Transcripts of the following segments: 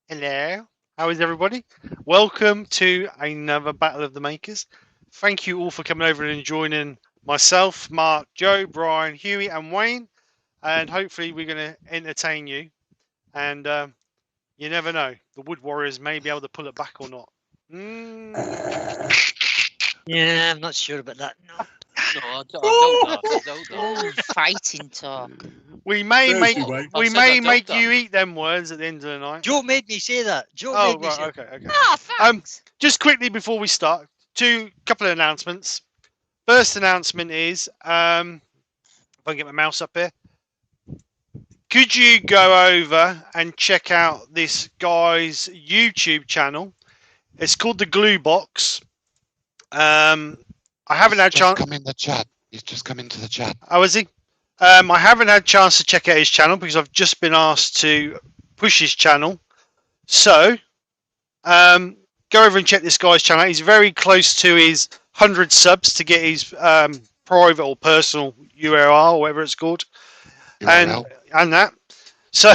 Hello. How is everybody? Welcome to another Battle of the Makers. Thank you all for coming over and joining myself, Mark, Joe, Brian, Huey, and Wayne. And hopefully we're going to entertain you. And you never know. The Wood Warriors may be able to pull it back or not. Yeah, I'm not sure about that. No. No, I don't know. Fighting talk. We may Thursday, make Wayne. we I said may I make don't you eat them words at the end of the night. Joe made me say that. Joe Oh, made me say right, that. okay. Oh, thanks. Just quickly before we start, couple of announcements. First announcement is, if I can get my mouse up here, could you go over and check out this guy's YouTube channel? It's called The Glue Box. I haven't had a chance. Come in the chat. He's just come into the chat. Oh, is he? I haven't had a chance to check out his channel because I've just been asked to push his channel. So, go over and check this guy's channel. He's very close to his 100 subs to get his private or personal URL, or whatever it's called, URL. and that. So,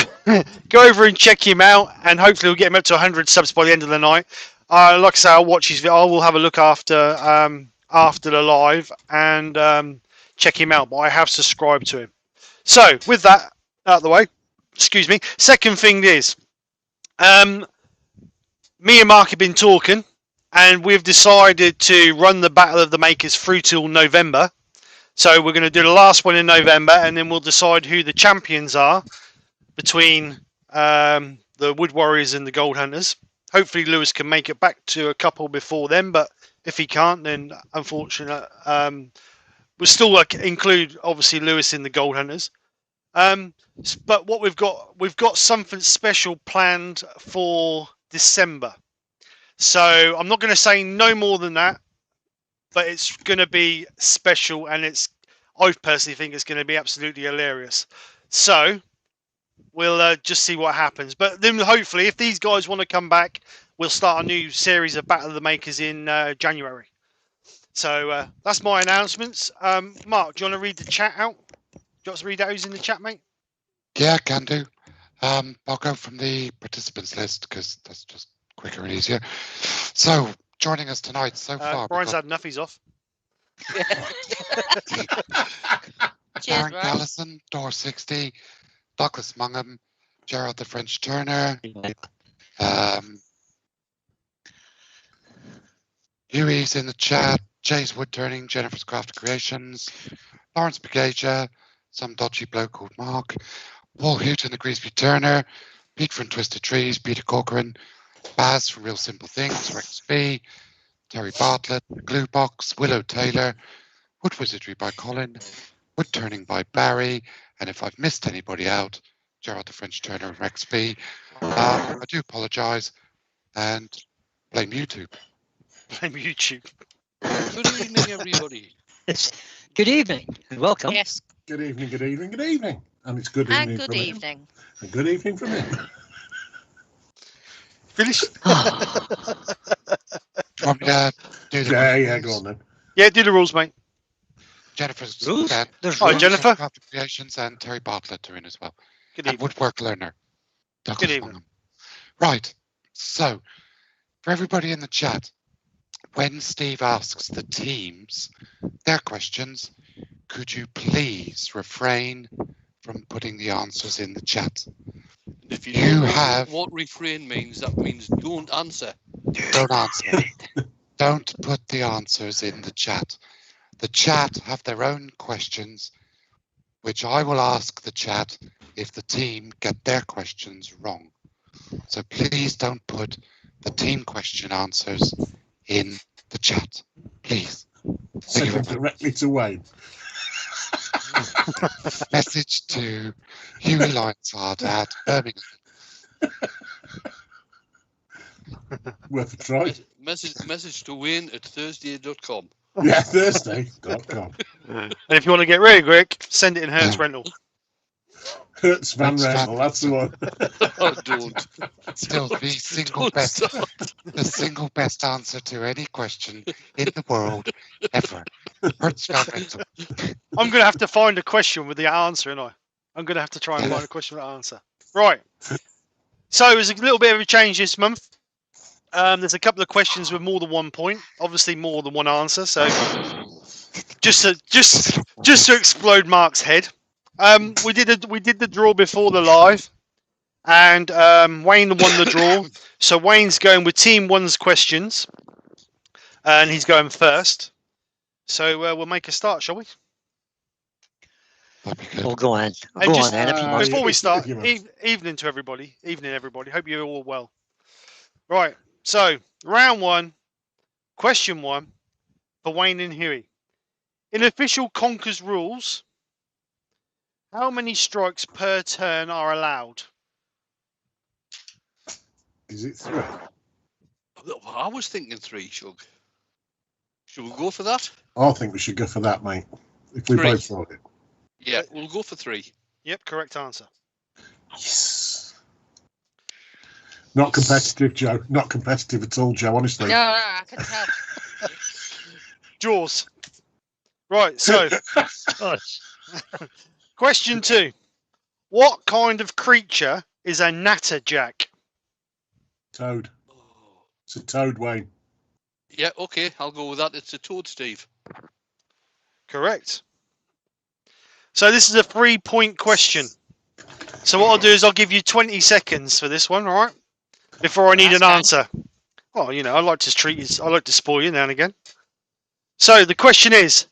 go over and check him out, and hopefully we'll get him up to 100 subs by the end of the night. Like I say, I'll watch his video. I will have a look after the live and check him out. But I have subscribed to him. So, with that out of the way, excuse me. Second thing is, me and Mark have been talking, and we've decided to run the Battle of the Makers through till November. So we're going to do the last one in November, and then we'll decide who the champions are between the Wood Warriors and the Gold Hunters. Hopefully Lewis can make it back to a couple before then, but if he can't, then unfortunately, we'll still include obviously Lewis in the Gold Hunters. But what we've got something special planned for December. So I'm not going to say no more than that, but it's going to be special, and I personally think it's going to be absolutely hilarious. So we'll just see what happens. But then hopefully, if these guys want to come back, we'll start a new series of Battle of the Makers in January. So that's my announcements. Mark, do you want to read the chat out? Do you want to read out who's in the chat, mate? Yeah, can do. I'll go from the participants list because that's just quicker and easier. So, joining us tonight so far. Brian's had enough, he's off. Darren Gallison, Door 60, Douglas Mungham, Gerald the French Turner, Huey's in the chat, Jay's Wood Turning, Jennifer's Craft Creations, Lawrence Begaja, some dodgy bloke called Mark, Paul Houghton, the Greasby Turner, Pete from Twisted Trees, Peter Corcoran, Baz from Real Simple Things, Rex B, Terry Bartlett, The Glue Box, Willow Taylor, Wood Wizardry by Colin, Wood Turning by Barry, and if I've missed anybody out, Gerald the French Turner and Rex B. I do apologise and blame YouTube. Blame YouTube. Good evening, everybody. Good evening and welcome. Yes, Good evening, good evening, good evening. And it's good evening and good from him. evening. And good evening from him. Finish? Do you want me to do the Yeah, go on then. Yeah, do the rules, mate. Jennifer's Rules? dead. There's Hi, rules. Jennifer. Craft Creations and Terry Bartlett are in as well. Good And evening. Woodwork Learner. Douglas Good evening. Mungham. Right. So, for everybody in the chat, when Steve asks the teams their questions, could you please refrain from putting the answers in the chat? If you You don't know have- what refrain means, that means don't answer. Don't answer. Don't put the answers in the chat. The chat have their own questions, which I will ask the chat if the team get their questions wrong. So please don't put the team question answers in the chat. Please. Send you it very directly to Wayne. Message to Huey Lionsard at Birmingham. Worth a try. Message to Wayne at Thursday.com. Yeah, Thursday.com. And if you want to get really quick, send it in Hertz Rental. Hertz Van Hertz Van Rental, that's the one. Oh, don't. Still the single Don't best, start. the single best answer to any question in the world ever. Hertz Van Rental. I'm going to have to find a question with the answer, and I'm going to have to try and find a question with the answer. Right. So there's a little bit of a change this month. There's a couple of questions with more than 1 point. Obviously, more than one answer. So just to explode Mark's head. We did the draw before the live, and Wayne won the draw. So Wayne's going with Team One's questions, and he's going first. So we'll make a start, shall we? That'd be good. Well, go on. And Go just, on then. If you must. Before we start, If you must. evening to everybody. Evening, everybody. Hope you're all well. Right. So round one, question one for Wayne and Huey. In official Conkers rules, how many strikes per turn are allowed? Is it 3? I was thinking 3, Shug. Should we go for that? I think we should go for that, mate. If we 3. both thought it. Yeah, we'll go for 3. Yep, correct answer. Yes. Not competitive, Joe. Not competitive at all, Joe, honestly. No, I can tell. Jaws. Right, so question 2. What kind of creature is a natterjack? Toad. It's a toad, Wayne. Yeah, okay, I'll go with that. It's a toad, Steve. Correct. So this is a 3-point question. So what I'll do is I'll give you 20 seconds for this one, all right? Before I need an That's answer. Well, I like to spoil you now and again. So the question is,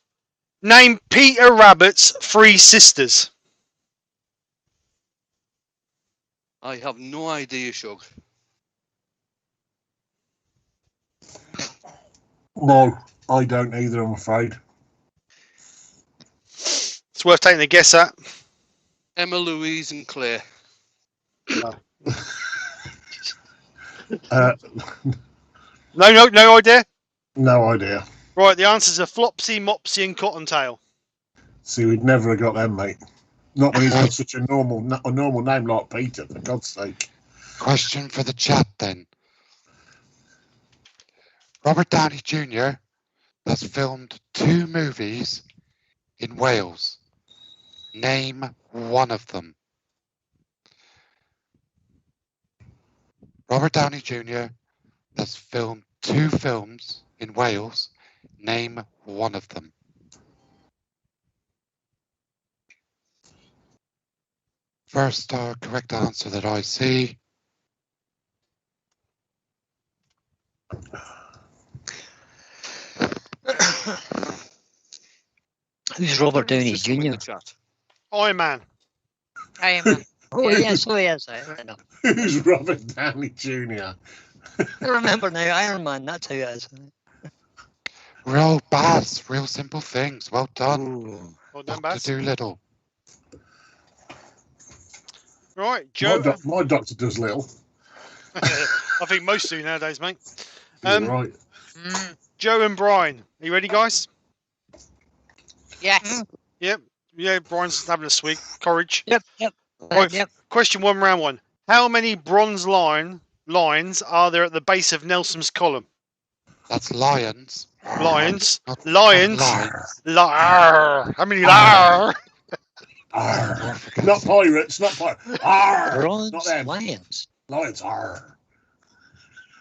name Peter Rabbit's 3 sisters. I have no idea, Shug. No, I don't either, I'm afraid. It's worth taking a guess at. Emma, Louise, and Claire. No idea? No idea. Right, the answers are Flopsy, Mopsy and Cottontail. See, we'd never have got them, mate. Not when he's got such a normal name like Peter, for God's sake. Question for the chat then. Robert Downey Jr. has filmed 2 movies in Wales. Name one of them. Robert Downey Jr. has filmed 2 films in Wales. Name one of them. First correct answer that I see. Who's Robert Downey Just come in Jr.? the chat. Iron Man. I am. Oh, yes, I know. Who's Robert Downey Jr.? I remember now, Iron Man, that's who it is. Real Baz, real simple things. Well done. Ooh. Well done, Dr. Baz. Doolittle. Right, Joe. My doctor does little. I think most do nowadays, mate. You're right. Joe and Brian. Are you ready, guys? Yes. Yep. Yeah, Brian's having a swig. Courage. Yep. Right, Yep. Question 1, round 1. How many bronze lines are there at the base of Nelson's column? That's lions. Lions. Not Lions. lions. How many lar? Arr. Not pirates, not pirates. Arr. Not Bronze them. lions. Lions. Arr.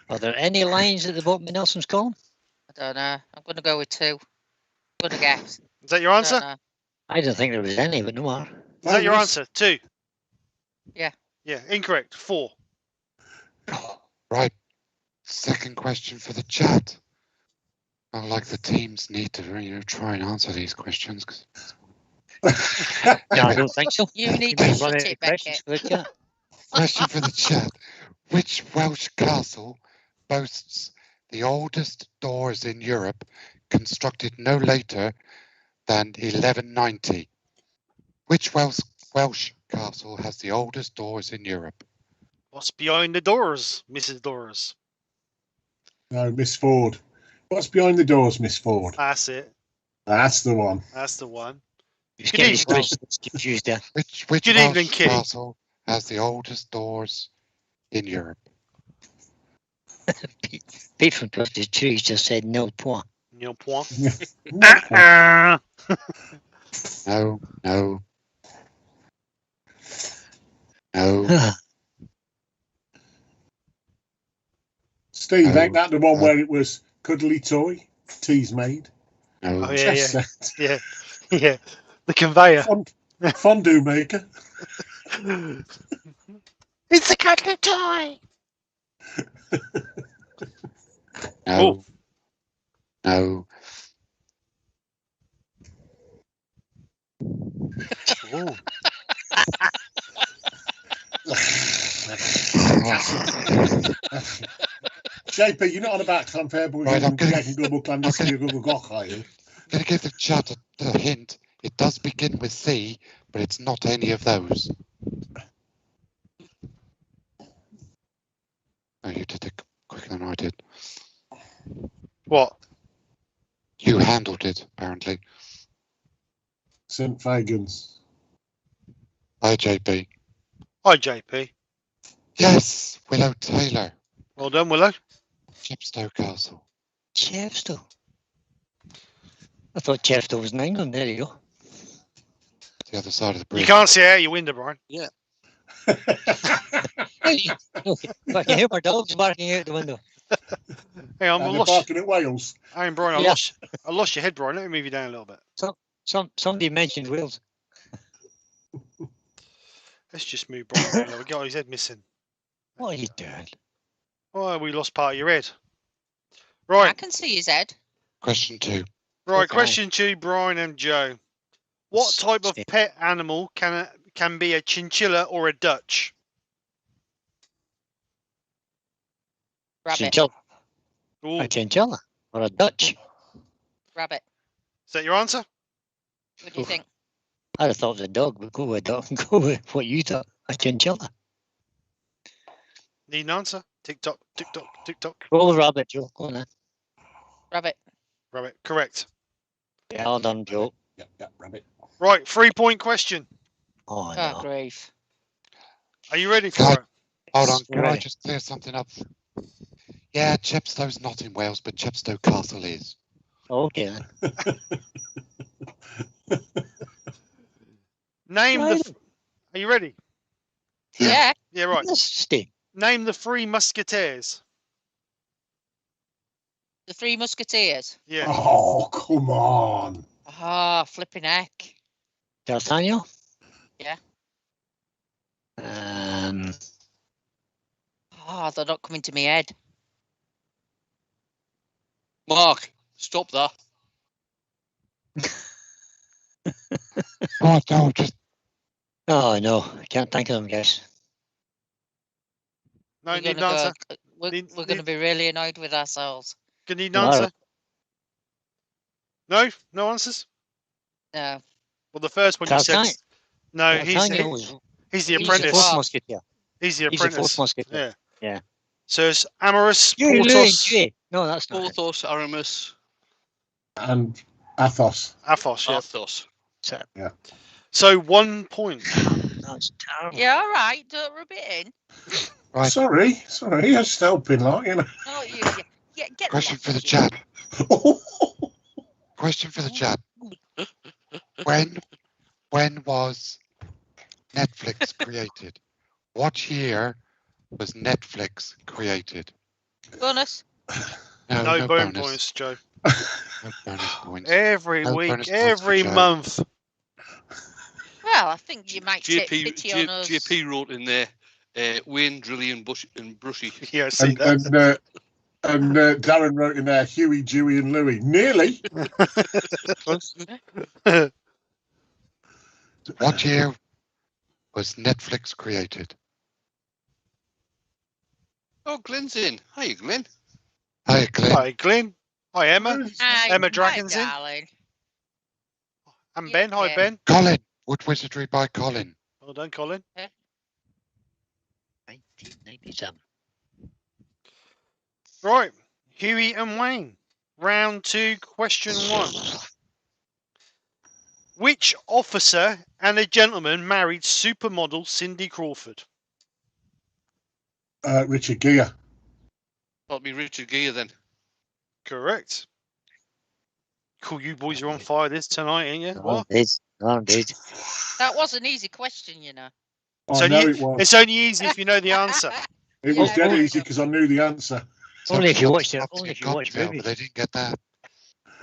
Are there any lions at the bottom of Nelson's column? I don't know. I'm going to go with 2. I'm going to guess. Is that your answer? Don't know. I don't think there was any, but no more. Is that your answer? 2? Yeah. Yeah, incorrect. 4. Right. Second question for the chat. I like the teams need to try and answer these questions. No, I don't think so. You need You to may shut run out it, of questions Beckett. for the chat. Question for the chat. Which Welsh castle boasts the oldest doors in Europe, constructed no later than 1190? Which Welsh castle has the oldest doors in Europe? What's behind the doors, Mrs. Doors? No, Miss Ford. What's behind the doors, Miss Ford? That's it. That's the one. That's the one. Just Good getting his evening. questions confused there. Which Good Welsh evening, Kitty. castle has the oldest doors in Europe? Pete from Twisted Trees just said no point. Nil point. No, no. No. Steve, No. ain't that the one where it was cuddly toy, teas made, No. Oh yeah, chess yeah, set, yeah, yeah. The conveyor. fondue maker? It's a cuddly toy. No. No. Ooh. JP, you're not on about Clonfairboy Right, I'm gonna- and Global Clandestine Google Goch, are you? I'm going to give the chat a hint. It does begin with C, but it's not any of those. Oh, you did it quicker than I did. What? You handled it, apparently. St. Fagans. Hi, JP. Hi, JP. Yes, Willow Taylor, Well done, Willow. Chepstow Castle. Chepstow. I thought Chepstow was in England. There you go. The other side of the You bridge. can't see out your window, Brian. Okay. I can hear my dogs barking out the window. Hang on, I And they're lost. barking at Wales. Hang on, Brian. Yeah. I lost your head, Brian. Let me move you down a little bit. Somebody mentioned Wales. Let's just move Brian. We got his head missing. What are you doing? Oh, we lost part of your head. I Right, can see his head. Question 2. right. Okay. Question 2, Brian and Joe. What type of Steve. pet animal can be a chinchilla or a Dutch? Rabbit. Chinchilla. Ooh, A chinchilla or a Dutch. Rabbit. is that your answer? What do you think? I'd have thought the dog would go with dog. Go with what you thought. A chinchilla. Need an answer? Tick tock, tick tock, tick tock. Go with rabbit, Joe. Go on then. Rabbit. Rabbit, correct. Well done, Joe. Yep, rabbit. Right, 3-point question. Oh, Oh, no. grief. Are you ready for God. it? Hold on, can I Ready. just clear something up? Yeah, Chepstow's not in Wales, but Chepstow Castle is. Okay then. Name Right. the. Are you ready? Yeah. Yeah, right. Let's stay. Name the 3 musketeers. The Three Musketeers. Yeah. Oh, come on. Ah, flipping heck. D'Artagnan? Yeah. Ah, they're not coming to my head. Mark, stop that. Oh, no, just Oh, no. I can't think of them, guys. No, We're need an gonna answer. go, we're Need- going to need- be really annoyed with ourselves. Can you need an Well, answer? No? No answers? No. Well, the first one you said. D'Artagnan. No, D'Artagnan was he's the He's the the apprentice. fourth what? musketeer. He's the He's the fourth apprentice. musketeer. Yeah. Yeah. So it's Amorous, Louis, Porthos, No, that's not it. Porthos, Aramis, And Athos. Athos. Yeah. Athos. So, So 1 point. that's terrible. Yeah, all right. Don't rub it in. right. Sorry, I'm just helping, like, you know. Oh, yeah, get Question the for the message. chat. Question for the chat. When was Netflix created? What year was Netflix created? Bonus. No bonus bonus. points, Joe. No bonus points. Every No week, bonus points for every Joe. month. Well, I think you might take JP, pity on us. JP wrote in there, Wayne, Drilly and Brushy. Yeah, I see And, that. and Darren wrote in there, Huey, Dewey and Louie. Nearly. What year was Netflix created? Oh, Glenn's in. Hiya, Glenn. Hi, Glenn. Hi, Glenn. Hi, Emma. Hi, Emma hi, Dragon's in. darling. And Yeah, Ben. Hi, yeah. Ben. Colin. Wood Wizardry by Colin. Well done, Colin. 1997. Right. Huey and Wayne. Round 2, question 1. Which officer and a gentleman married supermodel Cindy Crawford? Richard Gere. That'll be Richard Gere then. Correct. Cool, you boys are on fire this tonight, ain't you? No, What? indeed. That was an easy question, you know. So I know you- it was. It's only easy if you know the answer. It was Yeah. dead easy because I knew the answer. Only if you watch Some it. clubs Only get if you watch cocktail, movies. but they didn't get that.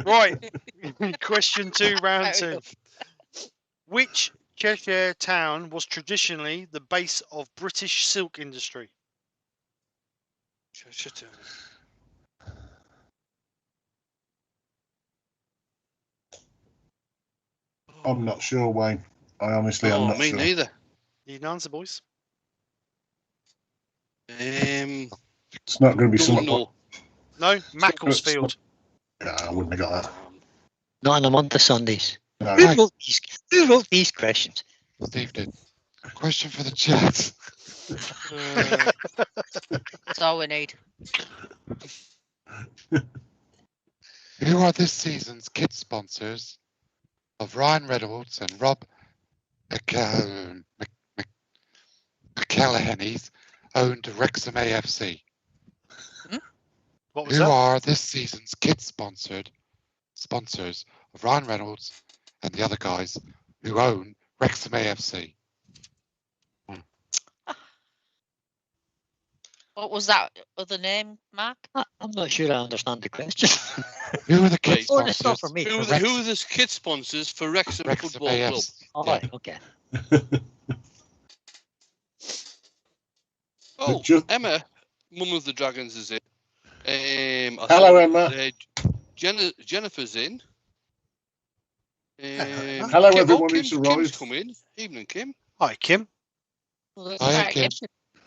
Right. Question 2, round Fair 2. enough. Which Cheshire town was traditionally the base of British silk industry? Cheshire Town. I'm not sure, Wayne. I honestly am Oh, not me sure. neither. Need an answer, boys? It's not going to be Don't something. know. No? Macclesfield. Yeah, I wouldn't have got that. Not in a month of Sundays. No. Who wrote these questions? Steve did. Question for the chat. That's all we need. Who are this season's kit sponsors of Ryan Reynolds and Rob McElhenney's owned Wrexham AFC? What was Who that? are this season's kit sponsors of Ryan Reynolds and the other guys who own Wrexham AFC? What was that other name, Mark? I'm not sure I understand the question. Who are the kit Right. Oh, it's not sponsors? for me. Who for are Rex. the kit sponsors for Wrexham Wrexham Football Club? AFC. Oh, Yeah. right, okay. Oh, Just- Emma, Mum of the Dragons, is in. Hello, Emma. Jennifer's in. Hello, everyone who's Kim's arrived. come in. Evening, Kim. Hi, Kim. Well, let's Hi, try it Kim. again.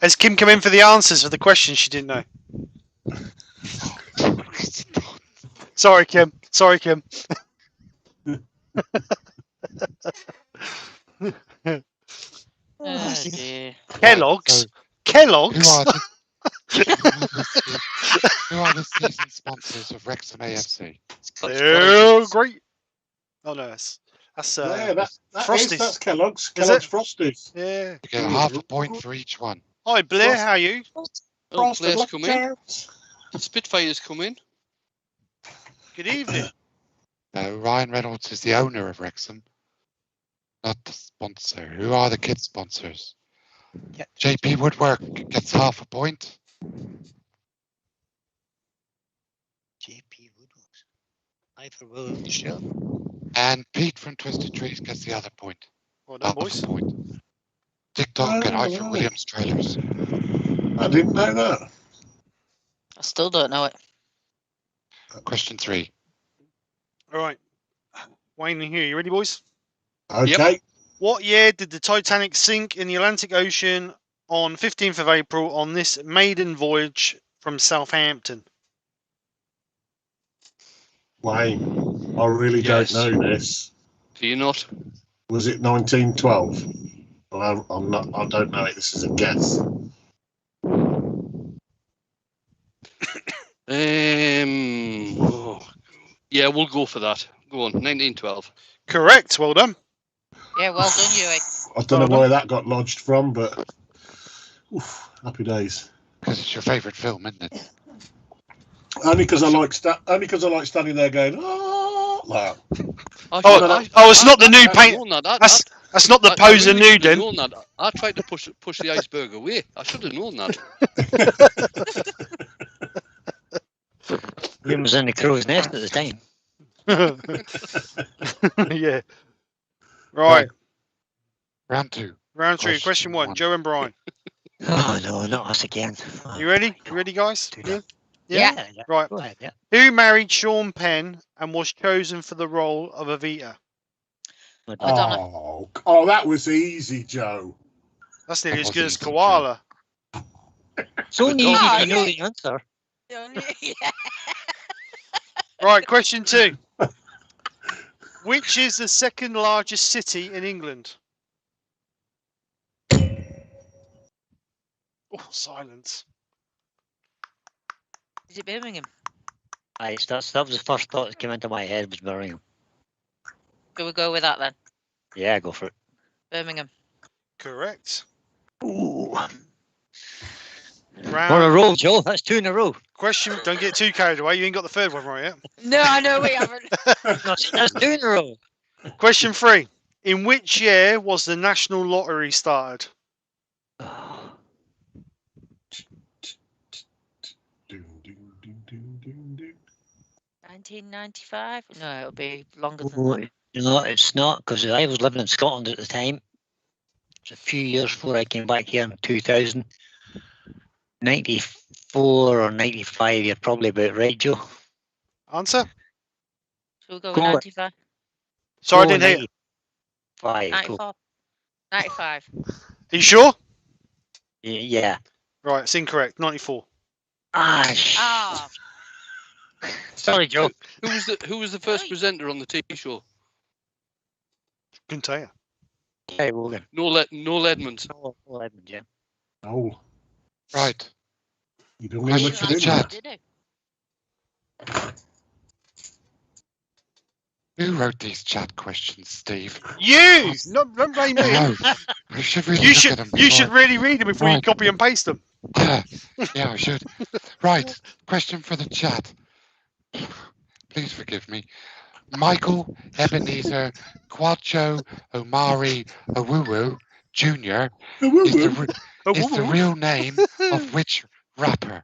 Has Kim come in for the answers for the questions she didn't know? Sorry, Kim. Sorry, Kim. Oh, dear. Kellogg's. So Kellogg's. who are the season sponsors of Wrexham AFC? Oh, great. Oh no, that's Yeah, Frosties. that's Kellogg's. Is Kellogg's it? Frosties. yeah. You get half a point for each one. Hi Blair, how are you? Oh, Frosted Blair's like come in. carrots. Spitfire's come in. Good evening. No, Ryan Reynolds is the owner of Wrexham, not the sponsor. Who are the kit sponsors? Yeah. JP Woodwork gets half a point. JP Woodworks. I for Will Show. And Pete from Twisted Trees gets the other point. Well done, Half boys. a point. TikTok and I for right. Williams trailers. I didn't know that. I still don't know it. Question 3. All right. Wayne and Hugh, you ready, boys? Okay. What year did the Titanic sink in the Atlantic Ocean on 15th of April on this maiden voyage from Southampton? Wayne, I really Yes. don't know this. Do you not? Was it 1912? Well, I'm not. I don't know it. This is a guess. Yeah, we'll go for that. Go on, 1912. Correct. Well done. Yeah, well done, you. I don't know where that got lodged from, but oof, happy days. Because it's your favourite film, isn't it? Only because I like standing there going, oh, like that. It's not the new paint. That's not the poser nude then. I tried to push the iceberg away. I should have known that. William was in the crow's nest at the time. Yeah. Right. Round 2. Round 3. Question Question 1. one. Joe and Brian. Oh no, not us again. Oh, You ready? You ready, guys? Do Yeah. that. Yeah. Yeah. Right. Go ahead. Yeah. Who married Sean Penn and was chosen for the role of Evita? Madonna. Oh, that was easy, Joe. That's nearly That as good was as easy, Joe. Koala. It's only easy Oh, if you know yeah. the answer. Yeah. Right. Question 2. Which is the second largest city in England? Oh, silence. Is it Birmingham? Aye, that was the first thought that came into my head was Birmingham. Can we go with that then? Yeah, go for it. Birmingham. Correct. Ooh. Round. On a roll, Joe. That's 2 in a row. Question. Don't get too carried away. You ain't got the third one right yet. No, I know we haven't. That's 2 in a row. Question 3. In which year was the national lottery started? Oh, Doom, doom, 1995? No, it'll be longer than Oh, that. no, it's not, because I was living in Scotland at the time. It's a few years before I came back here in 2000. 94 or 95, you're probably about right, Joe. Answer? Shall we go with Go on. 95? Sorry, I Go didn't hear. 95. Go. 94? 95. Are you sure? Yeah. Right, it's incorrect. 94. Ah, Sorry, Joe. Who was the first presenter on the TV show? Couldn't tell you. Hey, Wogan. Noel Edmonds. Oh, Edmund, yeah. Oh, Right. you don't Question leave for much the in chat. there. did it? Who wrote these chat questions, Steve? You! Don't blame me. No. I should really You look should, at them you before should really read them before you Right. copy and paste them. Yeah, I should. Right. Question for the chat. Please forgive me. Michael Ebenezer Quacho Omari Owuwu Jr. is the real name of which rapper?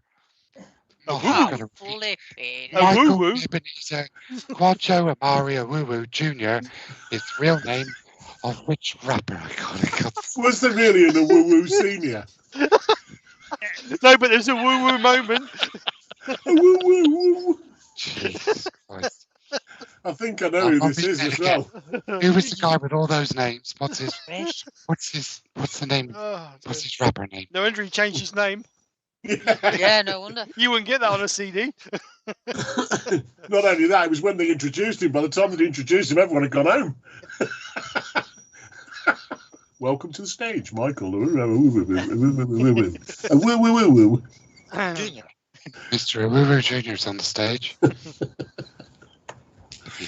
Oh, I'm gonna read. Flipping. A Michael woo-woo? Ebenezer Quacho Omari Owuwu Jr. is the real name of which rapper? I got Was there really an Woo Senior? No, but there's a woo-woo moment. Woo. Jesus Christ. I think I know who this is as well. Who was the guy with all those names? What's the name? Oh, What's dear. his rapper name? No wonder he changed his name. Yeah, no wonder. You wouldn't get that on a CD. Not only that, it was when they introduced him. By the time they introduced him, everyone had gone home. Welcome to the stage, Michael. Junior. Mr. Owuwu Jr. is on the stage. Debbie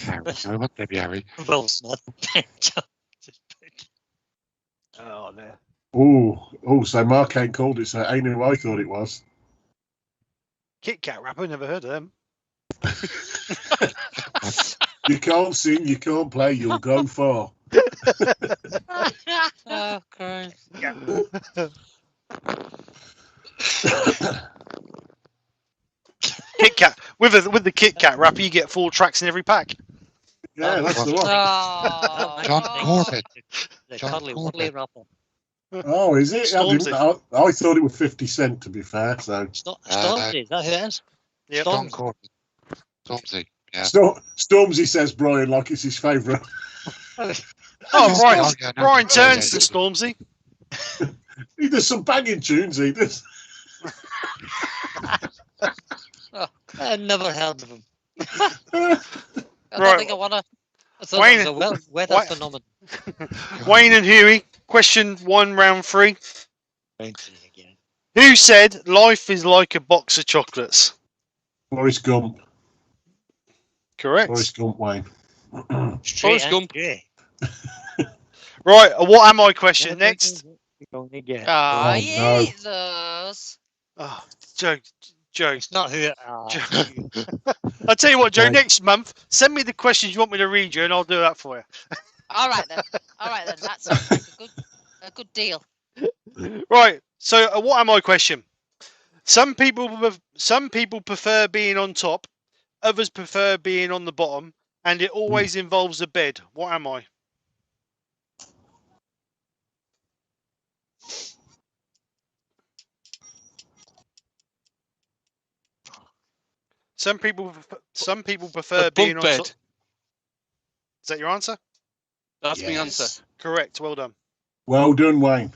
Harry. No, not Debbie Harry. Will Smith. Oh, there. Oh, so Mark ain't called it, so it ain't who I thought it was. Kit Kat rapper, never heard of them. You can't sing, you can't play, you'll go far. Oh, Christ. Kit Kat. With the Kit Kat rapper, you get 4 tracks in every pack. Yeah, that's the one. Oh, John God. Corbett. The John cuddly Corbett. wuddly rapper. Oh, is it? Stormzy. I thought it was 50 Cent, to be fair. So Stormzy, is that who it is? Yep. John Corbett. Stormzy. Yeah. Stormzy says Brian like it's his favourite. Oh, Oh, Brian, yeah, no, Brian yeah, turns yeah, to Stormzy. He does some banging tunes, he does. I never heard of him. I don't Right. think I want to. I thought Wayne- it was a weather Wayne- phenomenon. Wayne and Huey, question 1, round 3. Again. Who said life is like a box of chocolates? Forrest Gump. Correct. Forrest Gump, Wayne. Straight Forrest in, Gump. yeah. Right, what am I question next? Don't need you. Ah, Oh, you no. ate those. Oh, Joe. It's not who. I'll tell you what, Joe, Okay. next month, send me the questions you want me to read you and I'll do that for you. All right then. That sounds like a good deal. Right, so what am I question? Some people prefer being on top, others prefer being on the bottom, and it always involves a bed. What am I? Some people prefer A being bunk on bed. top. Is that your answer? That's my answer. Correct. Well done. Well done, Wayne.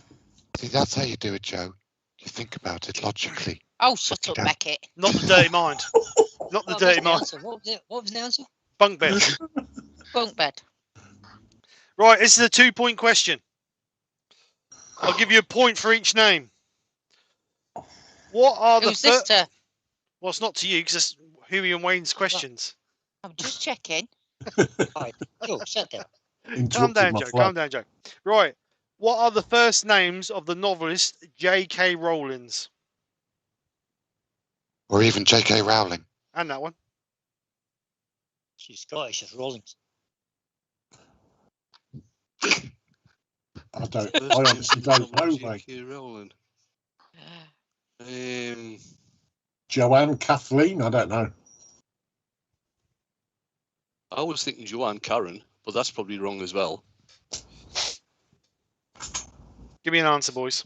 See, that's how you do it, Joe. You think about it logically. Oh, shut up, down. Beckett. Not the dirty mind. Not the What was dirty the mind. answer? What was the answer? Bunk bed. Bunk bed. Right, this is a 2-point question. I'll give you a point for each name. What are Who's the this to? Well, it's not to you because it's Huey and Wayne's questions. I'm just checking. Right. Joe, sit there. Calm Interrupted down, my Joe. flow. Calm down, Joe. Right. What are the first names of the novelist J.K. Rowlings? Or even J.K. Rowling. And that one. She's Scottish, it's Rowlings. I honestly don't know, mate. J.K. Rowling. Joanne, Kathleen, I don't know. I was thinking Joanne Karen, but that's probably wrong as well. Give me an answer, boys.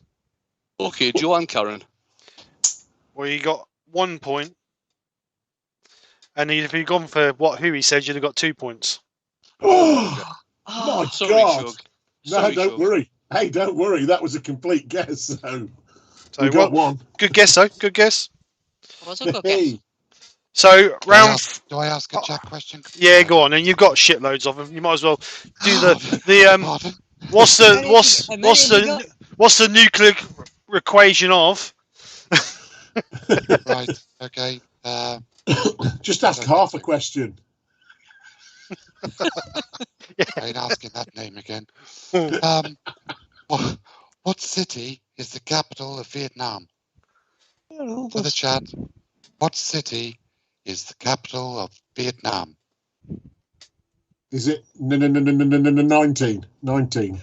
Okay, Joanne Karen. Well, you got 1 point. And if you'd gone for who he said, you'd have got 2 points. Oh, my Sorry, God. Shug. No, Sorry, don't Shug. worry. Hey, don't worry. That was a complete guess. So So we got one. good guess, though. Good guess. Was a good guess. Hey, So round. Do I ask a chat question? Yeah, go on. And you've got shitloads of them. You might as well do the Pardon? what's How the nuclear equation of? Right. Okay. just ask half a question. I ain't asking that name again. What city is the capital of Vietnam? For the chat, what city is the capital of Vietnam? Is it 19? 19.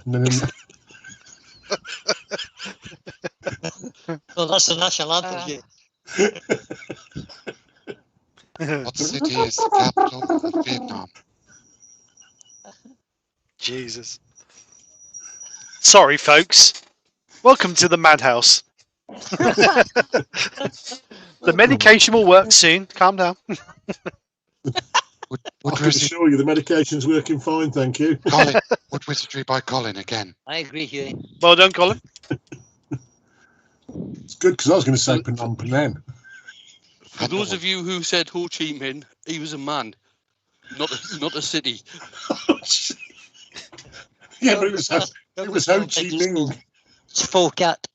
Well, that's the national anthem. What city is the capital of Vietnam? Jesus. Sorry, folks. Welcome to the madhouse. The medication will work soon. Calm down. I can assure you the medication's working fine, thank you. Colin, Wood Wizardry by Colin again. I agree, Hughie. Well done, Colin. It's good because I was going to say Phnom Penh. For those of you who said Ho Chi Minh, he was a man, not a city. Yeah, but it was Ho Chi Minh. It's full cat.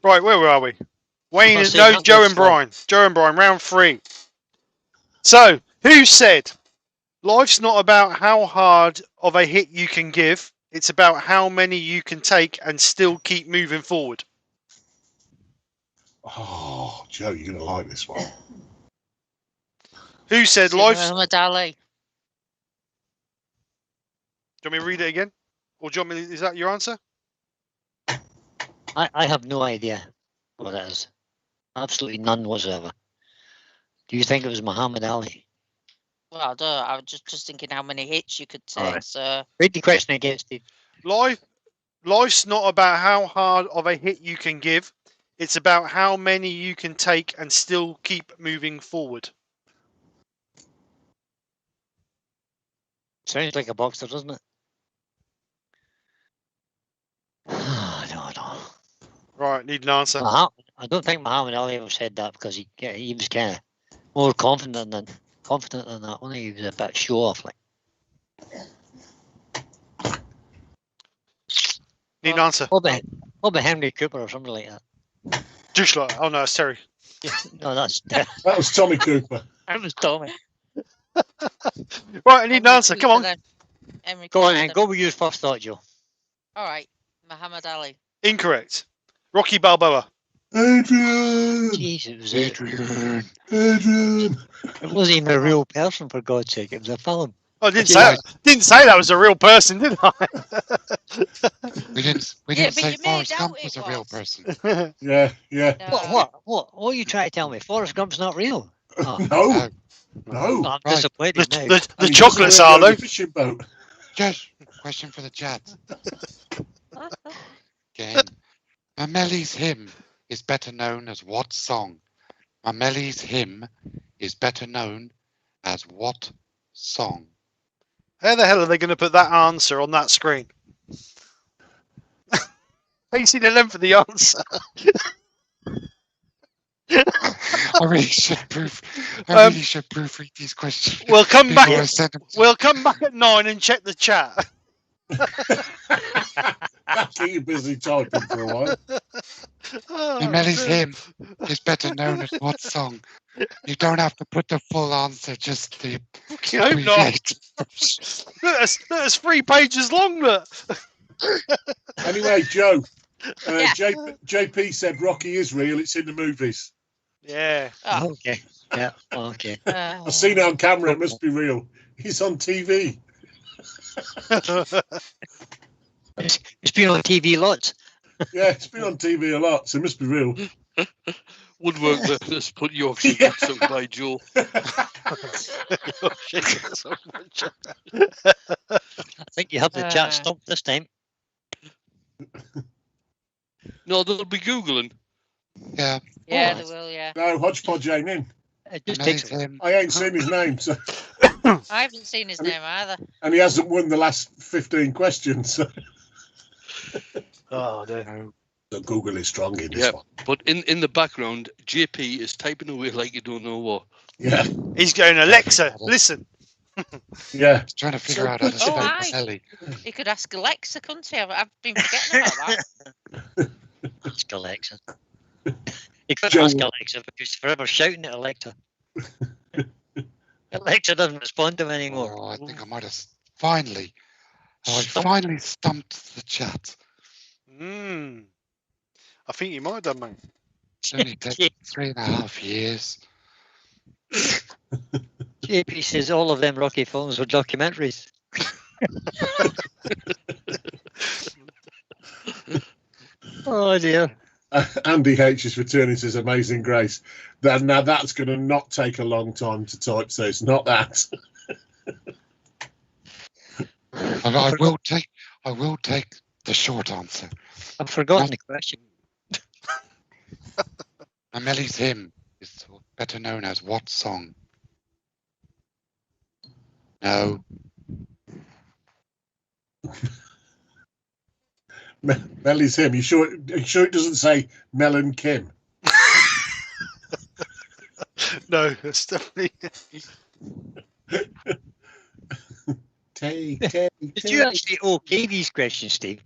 Right, where are we? Wayne I is say no that Joe was and Brian. Joe and Brian, round 3. So, who said life's not about how hard of a hit you can give, it's about how many you can take and still keep moving forward? Oh, Joe, you're going to like this one. Who said life's... Muhammad Ali. Do you want me to read it again? Or do you want me... Is that your answer? I have no idea what it is. Absolutely none whatsoever. Do you think it was Muhammad Ali? Well, I don't. I was just thinking how many hits you could take. Alright. So Read the question again, Steve. Life's not about how hard of a hit you can give. It's about how many you can take and still keep moving forward. Sounds like a boxer, doesn't it? I don't know. Right, need an answer. I don't think Muhammad Ali ever said that because he was kind of more confident than that. Only he was a bit show off, like. Need an answer. What about Henry Cooper or something like that? Just like... Oh, no, it's Terry. No, that's That was Tommy Cooper. that was Tommy. Right, I need an answer. Come on. Go on, and go with your first thought, Joe. All right, Muhammad Ali. Incorrect. Rocky Balboa. Adrian! Jeez, it was Adrian. Adrian! It wasn't even a real person, for God's sake. It was a film. Oh, I didn't say that was a real person, did I? We didn't Yeah, but say you made Forrest out Gump it was a real was. person. Yeah, yeah. No. What are you trying to tell me? Forrest Gump's not real? Oh, No, no. I'm Right. disappointed now. The And he chocolates doesn't are, wear though. a fishing boat. Just question for the chat. Again. Mameli's Hymn is better known as what song? Mameli's Hymn is better known as what song? How the hell are they going to put that answer on that screen? Have you seen the length of the answer? I really should proofread these questions. We'll come before I back. send them to- We'll come back at 9 and check the chat. Keep you busy typing for a while. Oh, Mameli's dear. Hymn is better known as what song? You don't have to put the full answer, just the Fucking hope not. abbreviated. That's 3 pages long. Look. Anyway, Joe, Yeah. JP said Rocky is real. It's in the movies. Yeah. Oh, Okay. Yeah. Okay. I've seen it on camera. It must be real. He's on TV. It's been on TV lots. Yeah, it's been on TV a lot, so it must be real. Woodwork, let's put Yorkshire Yeah. sung by Joe. I think you have the chat stumped this time. No, they'll be Googling. Yeah. Yeah, Oh, they will, yeah. No, Hodgepodge ain't in. It just takes amazing. I ain't seen his name, so, I haven't seen his name either. and he hasn't won the last 15 questions. So, Oh, dear. No. so Google is strong in this Yeah, one. but in the background, JP is typing away like you don't know what. Yeah, He's going, Alexa, listen. yeah. He's trying to figure out how to Oh, spell aye. Ellie. You could ask Alexa, couldn't you? I've been forgetting about that. ask Alexa. You couldn't Joe- ask Alexa because she's forever shouting at Alexa. Alexa doesn't respond to him anymore. Oh, I think I might have finally. Oh, I Stumped. finally stumped the chat. I think you might have done, mate. It's only taken 3.5 years. JP says all of them Rocky films were documentaries. Oh dear. Andy H is returning to his Amazing Grace. Now that's going to not take a long time to type, so it's not that. And I will take the short answer. I've forgotten the question. Amelie's Hymn is better known as what song? No. Melly's him. You sure it doesn't say Mel and Kim? No, it's definitely. Take. Did you actually okay these questions, Steve?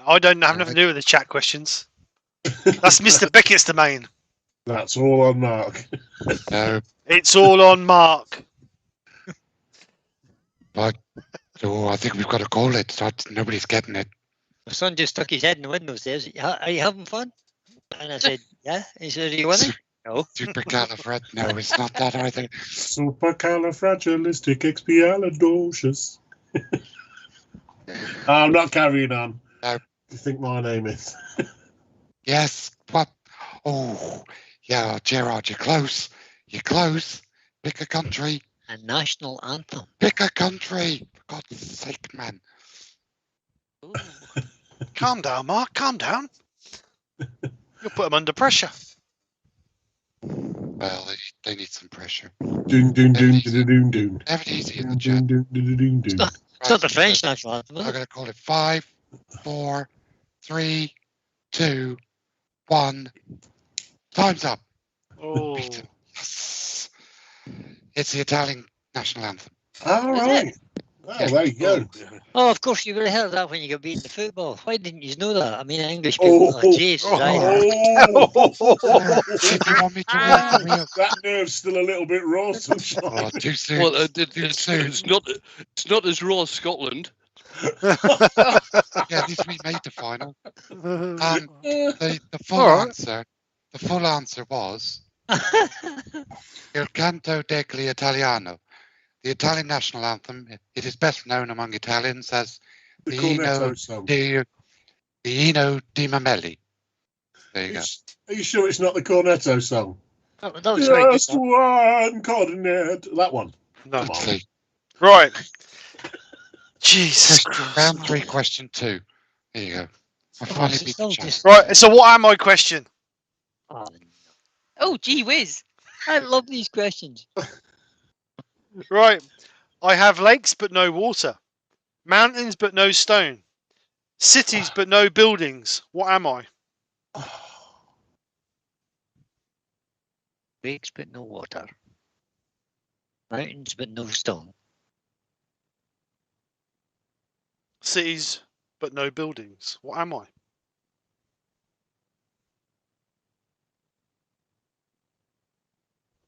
I don't have nothing to do with the chat questions. That's Mr. Beckett's domain. That's all on Mark. No. It's all on Mark. But I think we've got to call it. Nobody's getting it. My son just stuck his head in the window and says, "Are you having fun?" And I said, "Yeah." He said, "Are you winning?" No. Supercalifragilistic. No, it's not that either. Supercalifragilisticexpialidocious. I'm not carrying on. No. Do you think my name is? Yes. What? Oh, yeah, Gerard, you're close. You're close. Pick a country. A national anthem. Pick a country. For God's sake, man. Ooh. Calm down, Mark. Calm down. You'll put them under pressure. Well, they need some pressure. Doon doon doon doon doon doon. Have it easy in the chat. Doon doon doon doon. It's not the French national anthem, is I'm it? going to call it 5, 4, 3, 2, 1. Time's up. Oh. Beat him. Yes. It's the Italian national anthem. All Is right. Oh, there you go. Oh, of course, you would have heard that when you got beaten in football. Why didn't you know that? I mean, English people. Oh, Jesus. If you want me to read the real... That nerve's still a little bit raw, sunshine. Oh, too soon. Well, Too soon. it's not as raw as Scotland. Yeah, at least we made the final. The full All right. answer. The full answer was Il canto degli Italiano. The Italian national anthem. It is best known among Italians as The the Cornetto song. Inno di Mameli. There you go. Are you sure it's not the Cornetto song? That was very good. Just one cornet. That one. No. Come on. See. Right. Jesus. Round 3, question 2. There you go. I finally it's beat still the chat. just- Right. So, what am I question? Oh, Oh, gee whiz. I love these questions. Right. I have lakes but no water, mountains but no stone, cities but no buildings. What am I? Lakes but no water. Mountains but no stone. Cities but no buildings. What am I?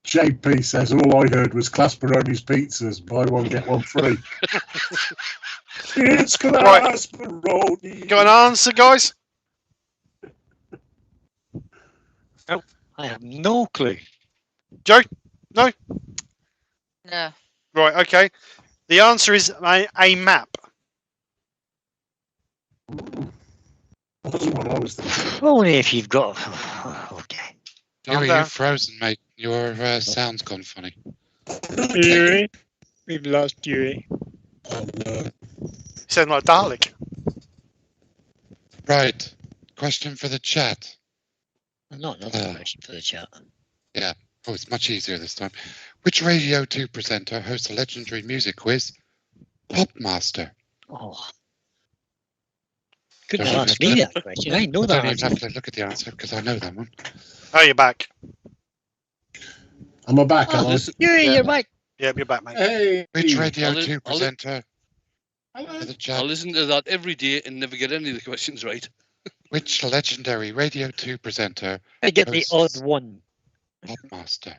JP says all I heard was Clasperoni's pizzas. Buy one get one free. It's Clasperoni. Got an answer, guys? I have no clue. Joe? No. Right. Okay. The answer is a map. That's what I was thinking. Only if you've got. Okay. You're down. frozen, mate. Your sound's gone funny. Yuri. We've lost Yuri. Oh no. Sound like Dalek. Right. Question for the chat. Not another question for the chat. Oh, it's much easier this time. Which Radio 2 presenter hosts a legendary music quiz? Popmaster. Oh. Couldn't Don't ask even me have that question. I know I that don't even answer. have to look at the answer because I know that one. Oh, you're back. Am I back? Oh, Am I? Yuri, Yeah. you're back. Yep, you're back, mate. Hey. Which Radio I'll- 2 I'll- presenter Hello. for the I chat? listen to that every day and never get any of the questions right. Which legendary Radio 2 presenter I get the hosts odd one. Popmaster?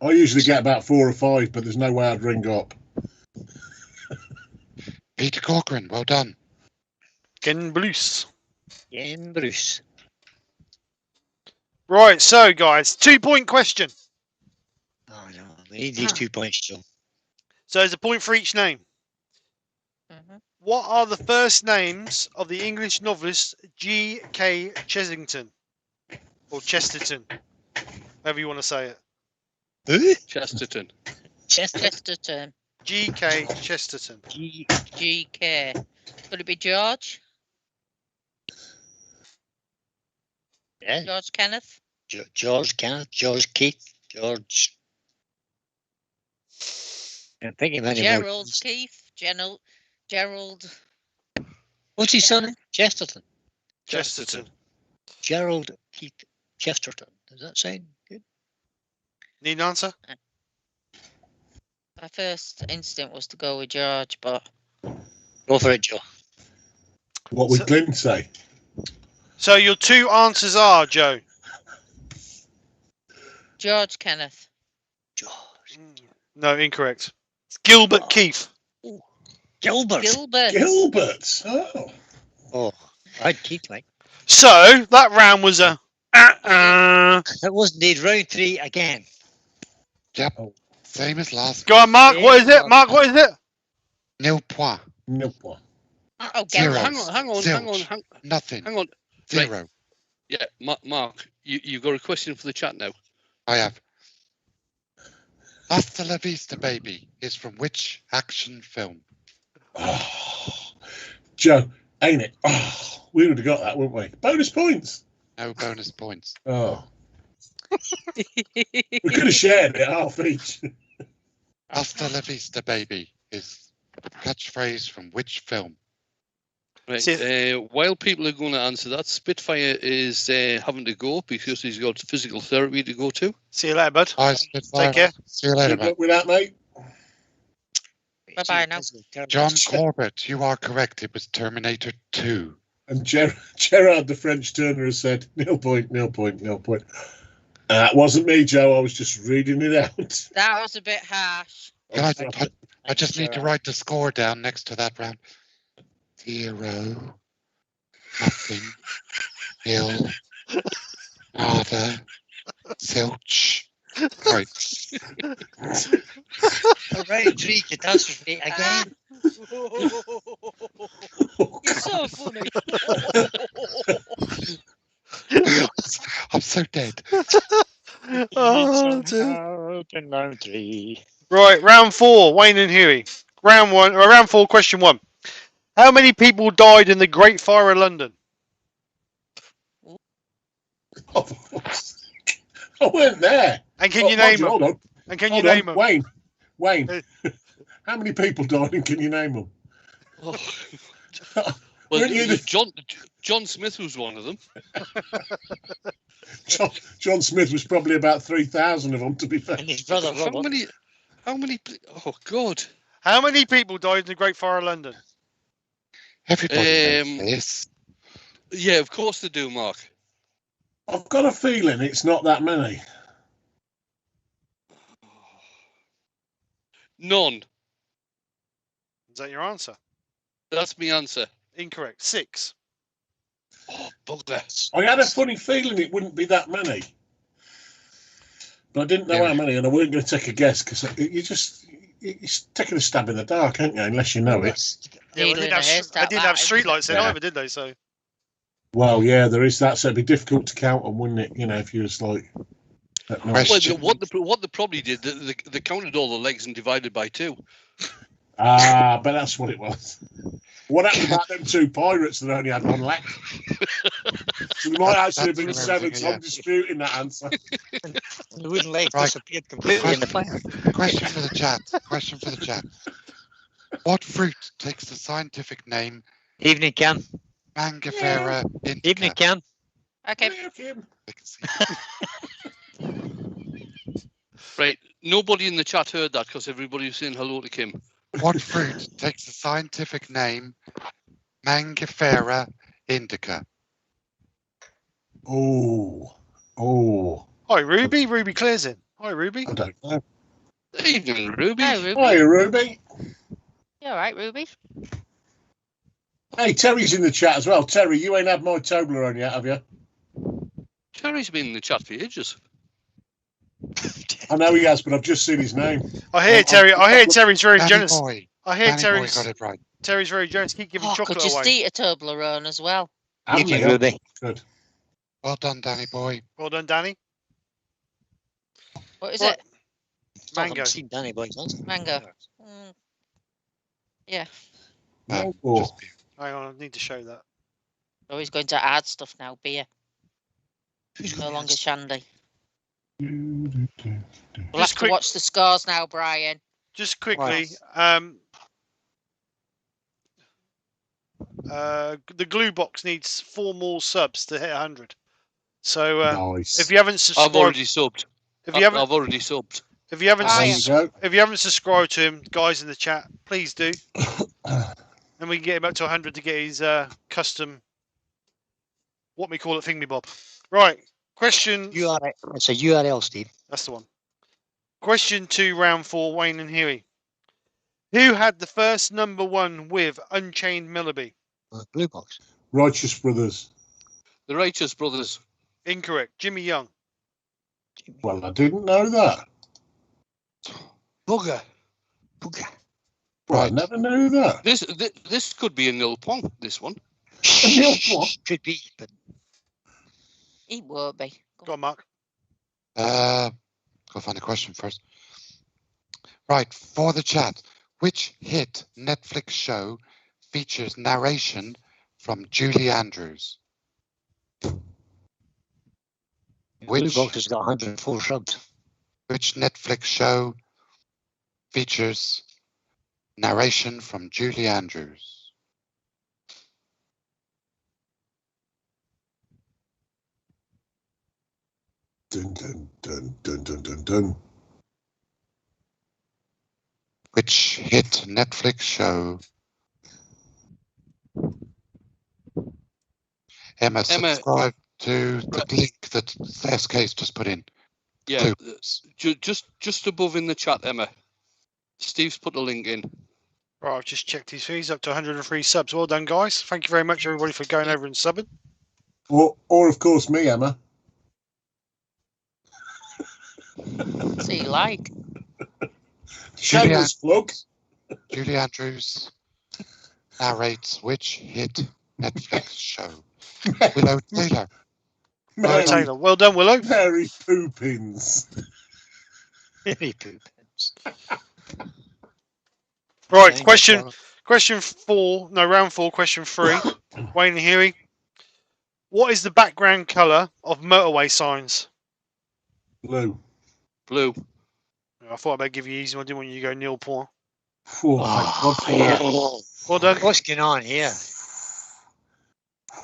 I usually get about 4 or 5, but there's no way I'd ring up. Peter Corcoran, well done. Ken Bruce. Ian Bruce. Right, so guys, 2-point question. Oh no, we need these 2 points, Joe. So there's a point for each name. Mhm. What are the first names of the English novelist G.K. Chessington? Or Chesterton, however you want to say it. Who? Chesterton. Chesterton. G.K. Chesterton. GK. Could it be George? Yeah. George Kenneth? George Kenneth, George Keith, George. I'm thinking of any more. Gerald Keith? Gerald. What's his son? Chesterton. Chesterton. Gerald Keith Chesterton. Does that sound good? Need an answer? My first instinct was to go with George, but Go for it, Joe. What would So- Glyn say? So your two answers are, Joe. George Kenneth. George. No, incorrect. It's Gilbert Keith. Gilbert. Gilbert. Gilbert. Oh. Oh, I'd Keith, like. So that round was a That was indeed round 3 again. Yep. Oh. Same as last. Go on, Mark. What is it? Mark, what is it? Nil point. Nope. Oh, Zero. Gilbert. Hang on. Zilch. Nothing. Hang on. Zero. Yeah, Mark, you've got a question for the chat now. I have. Hasta la vista, baby is from which action film? Oh. Joe, ain't it? Oh, we would have got that, wouldn't we? Bonus points. No bonus points. Oh. We could have shared it half each. Hasta la vista, baby is catchphrase from which film? Right. See- While people are going to answer that, Spitfire is having to go because he's got physical therapy to go to. See you later, bud. Bye, Spitfire. Take care. See you later, Good man. luck with that, mate. Bye-bye now. John Corbett, you are correct. It was Terminator 2. And Gerard, the French turner, has said, 0 point, 0 point, 0 point. That wasn't me, Joe. I was just reading it out. That was a bit harsh. I just need to write the score down next to that round. 0, nothing, nil, nada, zilch. Right. Round 3 catastrophe again. You're so funny. I'm so dead. Oh, dear. Out in round 3. Right, round 4, Wayne and Huey. Round 4, question 1. How many people died in the Great Fire of London? I weren't there. And can you name them? Hold on. And can you Hold on. name them? Wayne. How many people died and can you name them? Oh. Weren't Well, you the- John Smith was one of them. John Smith was probably about 3,000 of them, to be fair. And his brother How Robert. many? Oh God! How many people died in the Great Fire of London? Everybody knows this. Yeah, of course they do, Mark. I've got a feeling it's not that many. None. Is that your answer? That's my answer. Incorrect. 6. Oh, bugger. I had a funny feeling it wouldn't be that many. But I didn't know how many, and I weren't going to take a guess because you're taking a stab in the dark, aren't you? Unless you know it. Yeah, well, Needle in a haystack, they didn't have that, street isn't it? lights then Yeah. either, did they? So Well, yeah, there is that. So it'd be difficult to count them, wouldn't it? You know, if you was like, But Well, Question. what they probably did, they counted all the legs and divided by 2. but that's what it was. What happened about them 2 pirates that only had 1 leg? So they might actually have been That's 7, true, so I'm disputing that answer. The wooden leg Right. disappeared completely in the fire. Question for the chat. Question for the chat. What fruit takes the scientific name Evening, Cam. Mangifera indica? Evening, Cam. Okay. Yeah, Kim. I can see. Right. Nobody in the chat heard that because everybody was saying hello to Kim. What fruit takes the scientific name Mangifera indica? Oh. Hi, Ruby. Ruby clears in. Hi, Ruby. I don't know. Evening, Ruby. Hi, Ruby. Hi, Ruby. You all right, Ruby? Hey, Terry's in the chat as well. Terry, you ain't had my Toblerone yet, have you? Terry's been in the chat for ages. I know he has, but I've just seen his name. I hear Terry. I hear Terry's very Danny generous. boy. I hear Danny boy got it right. Terry's very generous. Keep giving Oh, chocolate could just away. eat a Toblerone as well. You Haven't do, they? Ruby. Good. Well done, Danny boy. Well done, Danny. What is Right. it? I Mango. haven't seen Danny Boy since. Mango. Mm. Yeah. Oh. Just be- Hang on, I need to show that. Oh, he's going to add stuff now. Beer. Who's No gonna longer answer? shandy. We'll have Just to quick- watch the scores now, Brian. Just quickly, the glue box needs 4 more subs to hit 100. So Nice. if you haven't I've subscribed, already subbed. if you haven't, I've already subbed. if you haven't, Ah, There yeah. you go. if you haven't subscribed to him, guys in the chat, please do. And we can get him up to 100 to get his custom, what we call it, thingy-bob. Right. Question. URL. It's a URL, Steve. That's the one. Question 2, round 4, Wayne and Huey. Who had the first number 1 with Unchained Melody? Blue box. Righteous Brothers. The Righteous Brothers. Incorrect. Jimmy Young. Well, I didn't know that. Booger. Booger. Well, I Right. never knew that. This could be a nil point, this one. Could be, but He won't be. Go on, Mark. Go find a question first. Right, for the chat. Which hit Netflix show features narration from Julie Andrews? Blue Which box has got 104 subs. which Netflix show features narration from Julie Andrews? Dun, dun, dun, dun, dun, dun, dun. Which hit Netflix show? Emma, subscribe to the link that SK's just put in. Yeah, Clue. just above in the chat, Emma. Steve's put a link in. Right, I've just checked his fees up to 103 subs. Well done, guys. Thank you very much, everybody, for going over and subbing. Or of course, me, Emma. So you like? Shameless plug. Julie Andrews narrates which hit Netflix show? Willow Taylor. Willow Mary, Taylor. Well done, Willow. Mary Poopins. Very poopins. Right, Thank question you, question 4. No, round 4, question 3. Wayne and Huey. What is the background colour of motorway signs? Blue. Blue. I thought I'd better give you an easy one. I didn't want you to go nil point. Oh, thank God for yeah. that. Well done. What's going on here?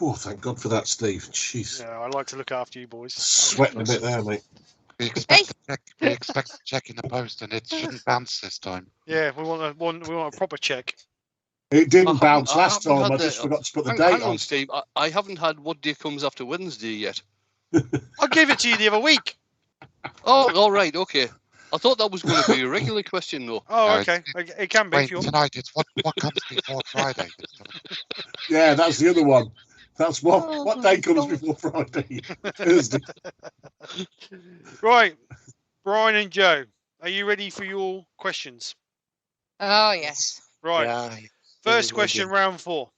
Oh, thank God for that, Steve. Jeez. Yeah, I like to look after you boys. Sweating a bit there, mate. We expect a check in the post, and it shouldn't bounce this time. Yeah, we want a proper check. It didn't I bounce haven't- I last haven't time. had I just the- forgot to put the Hang, date hang on. on, Steve. I haven't had what day comes after Wednesday yet. I gave it to you the other week. Oh, all right, okay. I thought that was going to be a regular question, though. Oh, No, okay. It can be Wait, if you want. tonight it's what comes before Friday. Yeah, that's the other one. That's what day comes before Friday? Thursday. Right, Brian and Joe, are you ready for your questions? Oh, yes. Right. Yeah. First question, round 4.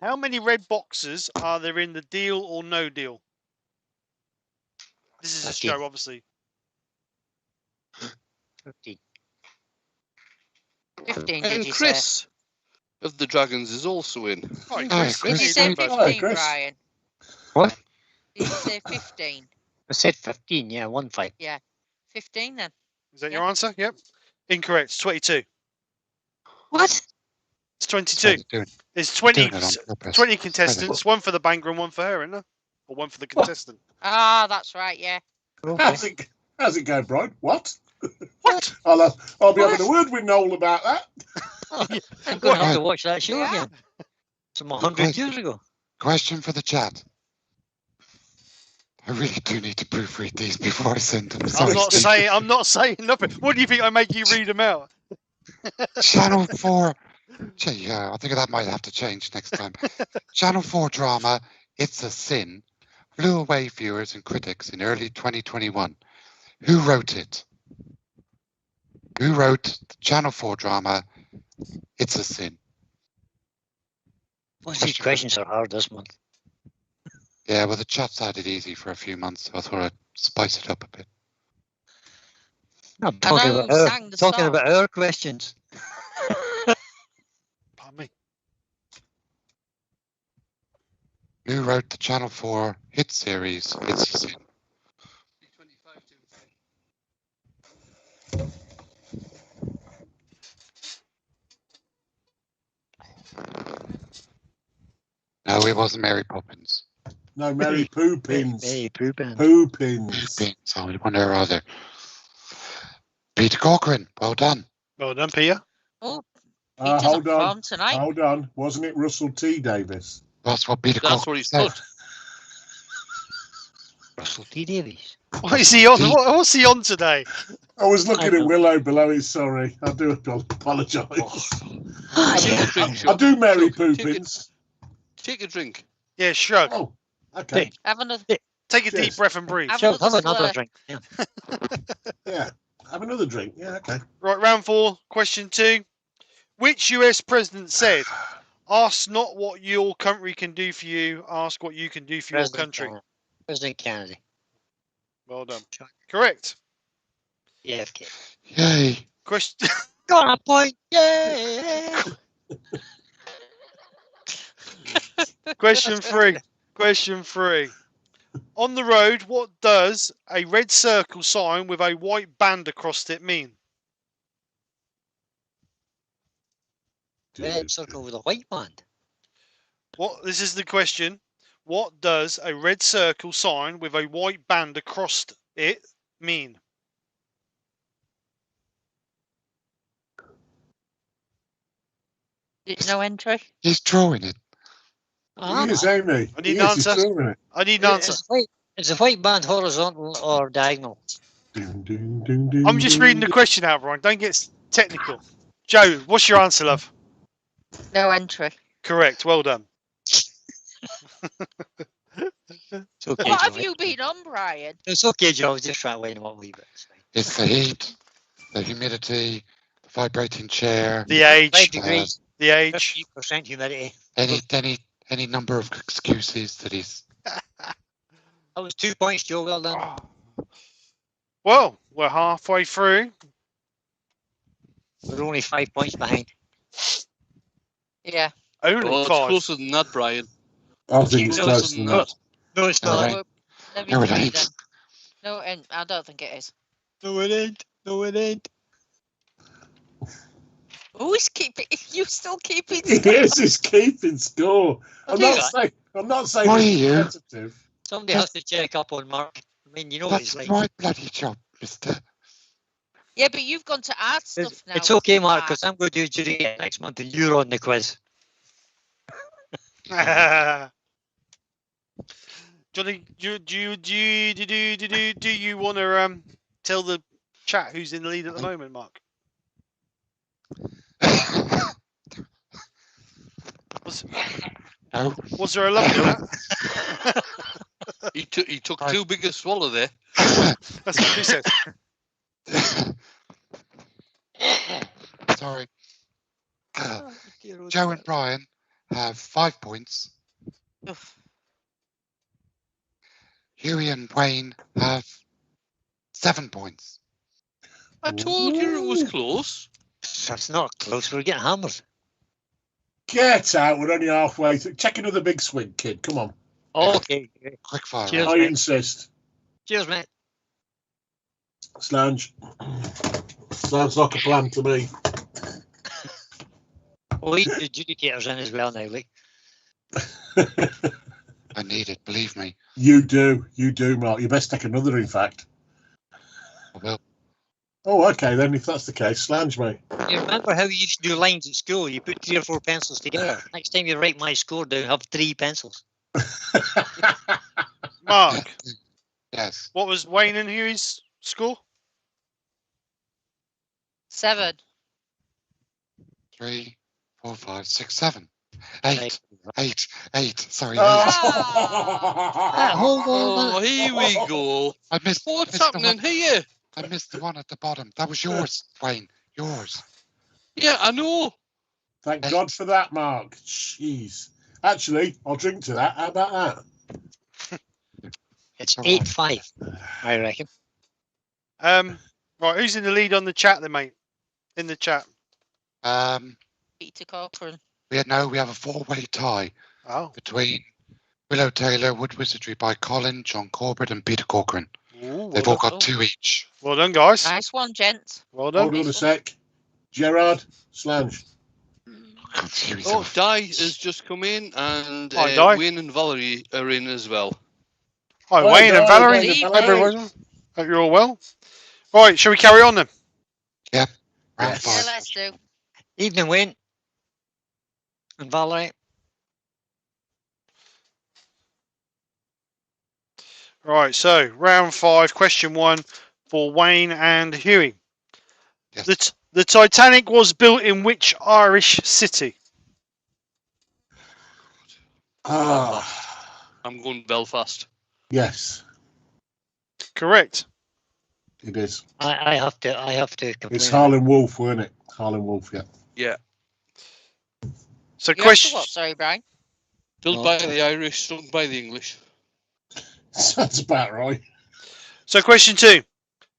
How many red boxes are there in the Deal or No Deal? This is a That's it. show, obviously. 15. 15, did And you say? Chris of the Dragons is also in. Right, Hi, Chris. Did you Chris. say bud? 15, Chris. Brian? What? Did you say 15? I said 15, yeah, 1-5. 15 then. Is that Yeah. your answer? Yep. Incorrect. It's 22. What? It's 22. Doing There's 20, it on purpose. 20 contestants. One for the banker and one for her, isn't there? Or one for the contestant. Ah, that's right, yeah. Okay. How's it going, Brian? What? What? I'll be having a word with Noel about that. I'm going to have to watch that show Yeah. again. Some 100 years ago. Question for the chat. I really do need to proofread these before I send them. Sorry, I'm not saying nothing. What do you think? I make you read them out? Channel 4. Yeah, I think that might have to change next time. Channel 4 drama, It's a Sin, blew away viewers and critics in early 2021. Who wrote it? Who wrote the Channel 4 drama, It's a Sin? Most of these questions are hard this month. Yeah, well, the chat's had it easy for a few months, so I thought I'd spice it up a bit. I'm I talking know about who our, sang the talking song. about our questions. Pardon me. Who wrote the Channel 4 hit series, It's a Sin? No, it wasn't Mary Poppins. No, Mary Poopins. Hey, pooping. Poopins. So one or other. Peter Corcoran, well done. Well done, Peter. Oh, Peter's Hold on on. form tonight. Hold on. Wasn't it Russell T Davis? That's what Peter That's Corcoran what he's said. put. Russell T Davies. What is he on? What's he on today? I was looking I at know. Willow below it. Sorry. I do apologise. Take a drink, I do Mary Look, Poopins. Take a drink. Yeah, shrug. Oh, okay. Have another, Take a deep Cheers. breath and breathe. Have Sure, another have another slur. drink. Yeah. Yeah. Have another drink. Yeah, okay. Right, round 4, question 2. Which US president said, "Ask not what your country can do for you, ask what you can do for your country"? President Kennedy. Well done. Sure. Correct. JFK. Yay. Question Got a point. Yay! Question 3. Question 3. On the road, what does a red circle sign with a white band across it mean? Red circle with a white band. What? This is the question. What does a red circle sign with a white band across it mean? No entry. He's drawing it. Ah, He is, Amy. I need He an is, he's answer. drawing it. I need an answer. Is the white band horizontal or diagonal? Ding, ding, ding, ding, I'm just reading the question out, Brian. Don't get technical. Joe, what's your answer, love? No entry. Correct. Well done. It's okay, What Joe. have you been on, Brian? It's okay, Joe. I was just trying to win one wee bit. It's fine. It's the heat, the humidity, the vibrating chair, The age. 5 degrees, The age. 50% humidity. any number of excuses that he's. That was 2 points, Joe. Well done. Well, we're halfway through. We're only 5 points behind. Yeah. Only Oh, it's 5. closer than that, Brian. I think it's Closer closer than than that. No, it's All not. right. Well, let me No, it see ain't. then. No, and I don't think it is. No, it ain't. No, it ain't. Who's keeping? You still keeping? Yes, he's keeping score. I'm do not that. saying. I'm not saying Why it's are you? competitive. Somebody has to check up on Mark. I mean, you know what That's he's like. my bloody job, mister. Yeah, but you've gone to art stuff now. It's okay, Mark, because I'm going to do Judy next month and you're on the quiz. Johnny, do you want to tell the chat who's in the lead at the moment, Mark? No. Was there a lump in that? He took too big a swallow there. That's what she said. Sorry. Joe and Brian have 5 points. Oof. Huey and Wayne have 7 points. I told you it was close. That's not close. We're getting hammered. Get out. We're only halfway through. Check another big swig, kid. Come on. Okay. Quick fire. Cheers. I mate. insist. Cheers, mate. Slange. Sounds like a plan to me. Well, he's the adjudicators in as well now, like. I need it, believe me. You do, Mark. You best take another, in fact. I will. Oh, okay, then, if that's the case, Slange, mate. You remember how you used to do lines at school? You put 3 or 4 pencils together. Next time you write my score down, have 3 pencils. Mark, Yes. what was Wayne and Huey's score? 7. 3, 4, 5, 6, 7. 8. 8. Sorry. Hold on. Oh, here we go. I missed. What's missed the happening one. here? I missed the one at the bottom. That was yours, Wayne. Yours. Yeah, I know. Thank God for that, Mark. Jeez. Actually, I'll drink to that. How about that? It's 8-5, I reckon. Right, who's in the lead on the chat then, mate? In the chat. Peter Cochrane. We have a 4-way tie Oh. between Willow Taylor, Wood Wizardry by Colin, John Corbett, and Peter Corcoran. Ooh, They've all got 2 each. well done, guys. Nice one, gents. Well done. Hold on a sec. Gerard, Slange. Oh, Di has just come in, and Hi, Di. Wayne and Valerie are in as well. Hi, Hi, Wayne and guys. Valerie. Good Hope evening. everyone- hope you're all well. Right, shall we carry on then? Round Yes. Yeah, 5. let's do. Evening, Wayne. And Valerie. Right, so round 5, question 1 for Wayne and Huey. Yes. The Titanic was built in which Irish city? I'm going Belfast. Yes, Correct. it is. I have to complain. It's Harlan Wolf, weren't it? Harlan Wolf, yeah. Yeah. So You have to question. what, sorry, Brian? Built by the Irish, sung by the English. Sounds about right. So question 2.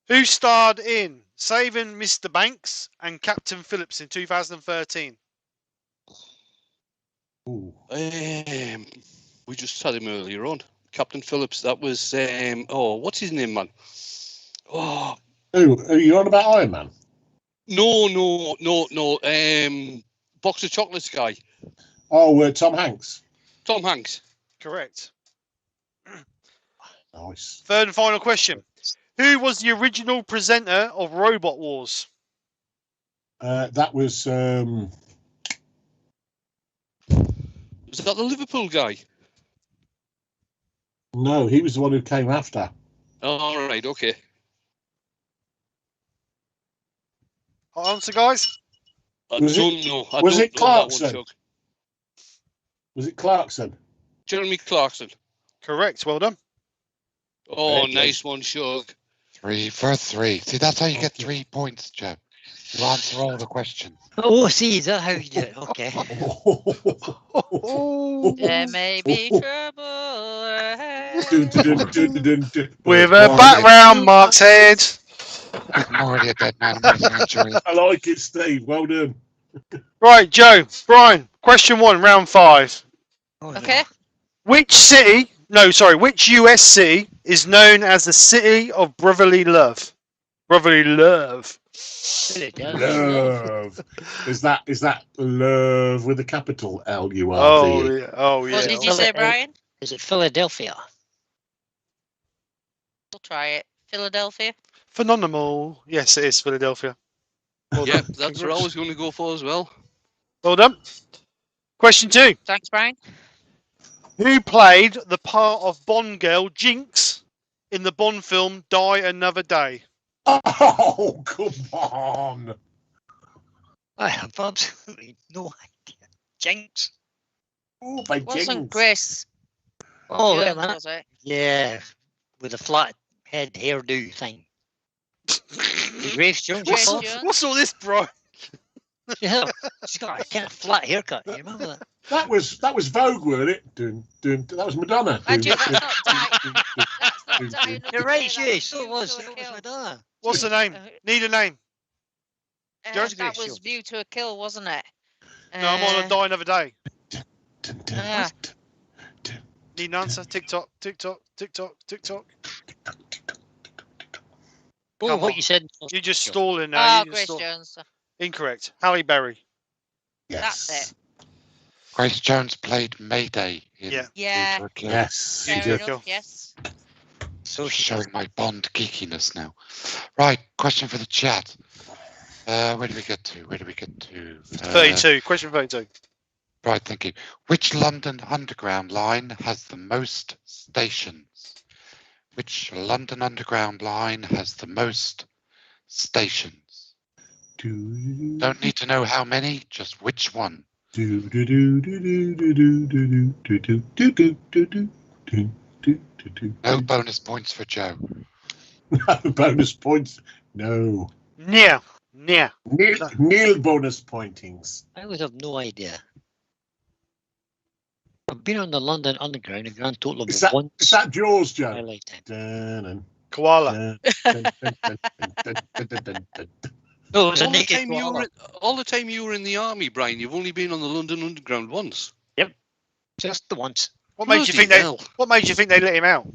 Who starred in Saving Mr. Banks and Captain Phillips in 2013? Ooh. We just had him earlier on. Captain Phillips, that was, what's his name, man? Oh, Ooh, are you on about Iron Man? no. Box of chocolates guy. Oh, Tom Hanks. Tom Hanks. Correct. Nice. Third and final question. Who was the original presenter of Robot Wars? That was Was that the Liverpool guy? no, he was the one who came after. All right, okay. Hot answer, guys? I Was don't know. I was don't it know that one, Clarkson? Chuck. Was it Clarkson? Jeremy Clarkson. Correct. Well done. Oh, Very good. nice one, Shug. 3 for 3. See, that's how you get 3 points, Joe. You answer all the questions. Oh, see, is that how you do it? Okay. There may be trouble ahead. With a bat round Mark's head. I'm already a dead man. with an injury. I like it, Steve. Well done. Right, Joe, Brian, question 1, round 5. Oh, no. Okay. Which US city is known as the city of brotherly love? Brotherly love. Love. Is that love with a capital L-U-R-V? Oh, yeah. Oh, What yeah. did you say, Brian? Is it Philadelphia? We'll try it. Philadelphia. Phenomenal. Yes, it is Philadelphia. Well Yeah, done. that's what I was going to go for as well. Well done. Question 2. Thanks, Brian. Who played the part of Bond girl Jinx in the Bond film Die Another Day? Oh, come on. I have absolutely no idea. Jinx. Oh, by Wasn't Jinx. Grace? Oh, Jones, wait, was it? yeah, with a flat head hairdo thing. Grace Jones. Grace oh, Jones. What's all this, bro? yeah, she's got a kind of flat haircut. You remember that? That was Vogue, weren't it? That was Madonna. Mind you, that's not Die Another You're Day, right, that Shay. was So it View was. to a It was Kill. my dad. What's the name? Need a name. George That Grace was Shields. View to a Kill, wasn't it? No, I'm on a Die Another Day. Ah. Need an answer? TikTok, TikTok, TikTok, TikTok. Oh, Come what on. you said. You're just stalling now. Oh, You just Grace stall- Jones. Incorrect. Halle Berry. That's Yes. it. Grace Jones played Mayday in Yeah. Yeah. View to a Kill. Yes. View Fair to a enough, Kill. yes. So she Showing my Bond geekiness now. Right, question for the chat. Where do we get to? 32. Question 32. Right, thank you. Which London Underground line has the most stations? Which London Underground line has the most stations? Don't need to know how many, just which one. No bonus points for Joe. Bonus points. No. Yeah. Yeah. Nil bonus pointings. I would have no idea. I've been on the London Underground a grand total of Is that, once is that Jaws, in my Joe? lifetime. Dun, Koala. dun, dun, dun, dun, dun, dun, dun, dun. No, it was a All the naked time you koala. were all the time you were in the army, Brian. You've only been on the London Underground once. Just the once. What made you Bloody think they? hell. What made you think they let him out?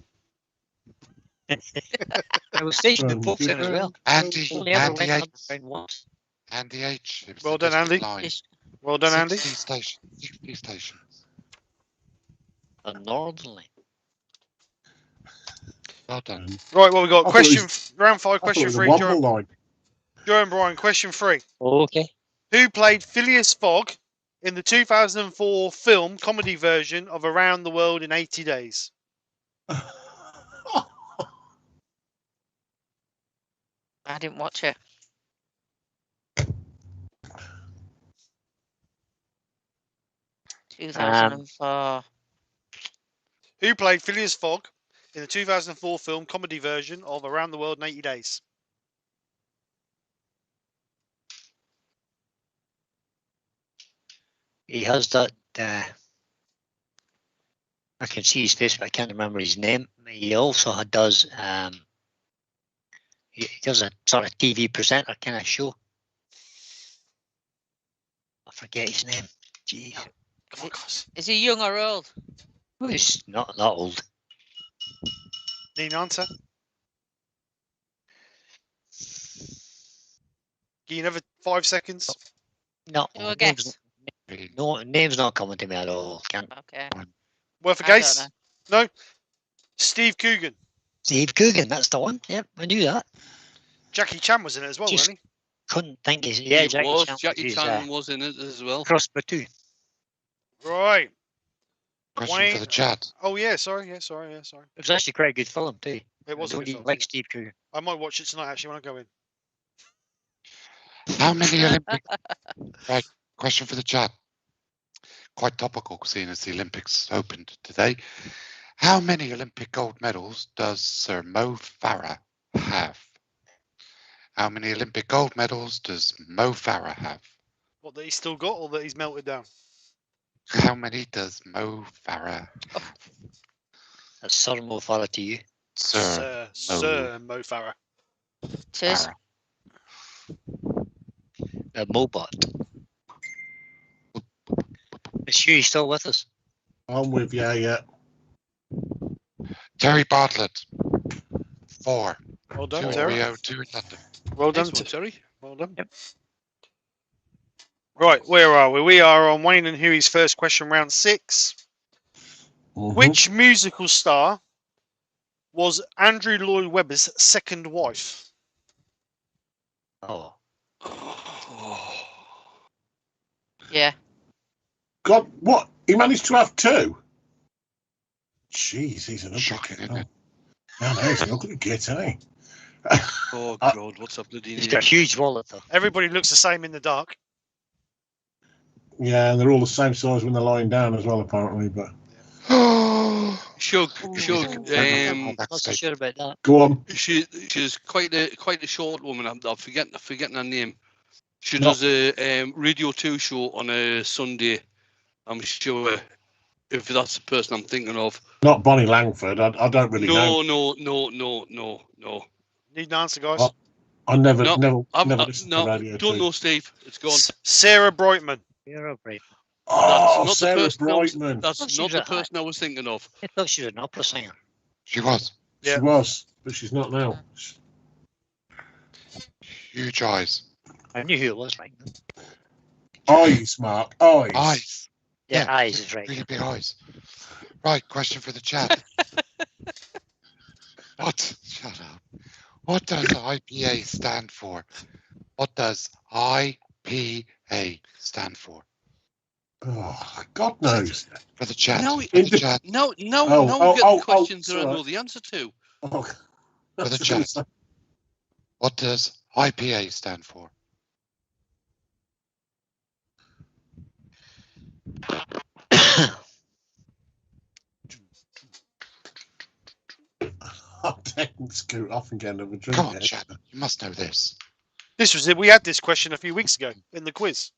I was stationed in From Folkestone as well. Andy, Only ever went Andy H. underground once. Andy H. It was Well the done, district Andy. line. Well done, Andy. 60 stations. 60 stations. The Northern Line. Well done. Right. Well, we got I thought it question was- round 5. I thought it Question was a 3. Womble line. Joe and Brian. Question 3. Oh, okay. Who played Phileas Fogg in the 2004 film comedy version of Around the World in 80 Days? I didn't watch it. Um, 2004. Who played Phileas Fogg in the 2004 film comedy version of Around the World in 80 Days? He has that. I can see his face, but I can't remember his name. He also does. He does a sort of TV presenter kind of show. I forget his name. Gee, Come on, guys. Is he young or old? he's not that old. Need an answer? Give you another 5 seconds. No, Do a name's, guess. no, name's not coming to me at all. Can't. Okay. Worth a I don't guess? know. No? Steve Coogan. Steve Coogan, that's the one. Yep, I knew that. Jackie Chan was in it as well, Just- wasn't Couldn't think his. Yeah, It was. Chan Jackie was, Chan was in it as well. Crossbow too. he? Right. Question Wayne- for the chat. Oh, yeah, sorry. Yeah, sorry. It was actually quite a good film too. It was I a don't good even film, like yeah. Steve Coogan. I might watch it tonight, actually, when I go in. How many Olympic... Right, question for the chat. Quite topical, seeing as the Olympics opened today. How many Olympic gold medals does Sir Mo Farah have? How many Olympic gold medals does Mo Farah have? What, that he's still got or that he's melted down? How many does Mo Farah have? That's Sir Mo Farah to you. Sir Sir Mo Farah. Cheers. Farah. Mobot. Is you still with us? I'm with you, yeah. Terry Bartlett. 4. Well 2 done, in Terry. Rio, 2 in London. Well done, Next one, Terry. Well done. Yep. Right, where are we? We are on Wayne and Huey's first question, round 6. Mhm. Which musical star was Andrew Lloyd Webber's second wife? Oh, Yeah. God, what? He managed to have 2? Jeez, he's an ugly Shocking, kid. isn't it? No, he's an ugly kid, isn't he? Oh Uh, God, what's up, bloody he's name? got a huge wallet though. Everybody looks the same in the dark. Yeah, and they're all the same size when they're lying down as well, apparently. But Shug. Not so sure about that. go on. She's quite a short woman. I'm forgetting her name. She No. does a Radio 2 show on a Sunday. I'm sure. if that's the person I'm thinking of. Not Bonnie Langford. I don't really know. No. Need an answer, guys. Oh, I never No, listened to Radio don't 2. know, Steve. It's gone. Sarah Brightman. You're right. Oh, That's not Sarah the person Brightman. That's She's not the a- person I was thinking of. I thought she was an opera singer. She was. Yeah. She was, but she's not now. Huge eyes. I knew who it was, right? Eyes, Mark. Eyes. Eyes. Yeah, Yeah. eyes is right. Really big eyes. Right, question for the chat. What? Shut up. What does IPA stand for? What does IPA stand for? Oh, God knows. For the chat. No, For the chat. No, we Oh, get oh, questions that I sorry. know the answer to. Oh, For the chat. What does IPA stand for? I'm taking Scoot off and getting another drink. Come on, here. chat. You must know this. This was it. We had this question a few weeks ago in the quiz.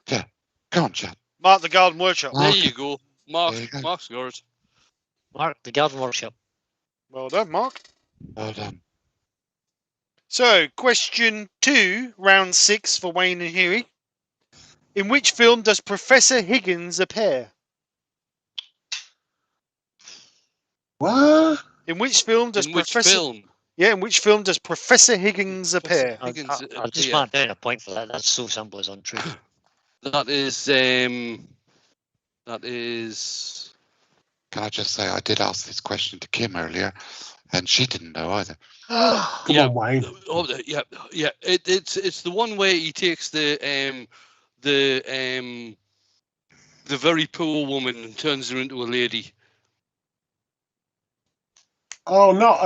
Come on, chat. Mark the Garden Workshop. Mark. There you go. Mark, There you go. Mark's yours. Mark, the Garden Workshop. Well done, Mark. Well done. So, question 2, round 6 for Wayne and Huey. In which film does Professor Higgins appear? What? In which film does In which Professor? film? Yeah, in which film does Professor Higgins appear? Higgins, I'll just yeah. mark down a point for that. That's so simple as untrue. That is. Can I just say I did ask this question to Kim earlier, and she didn't know either. Come Yeah. on, Wayne. Oh, yeah. It's the one where he takes the very poor woman and turns her into a lady. Oh, not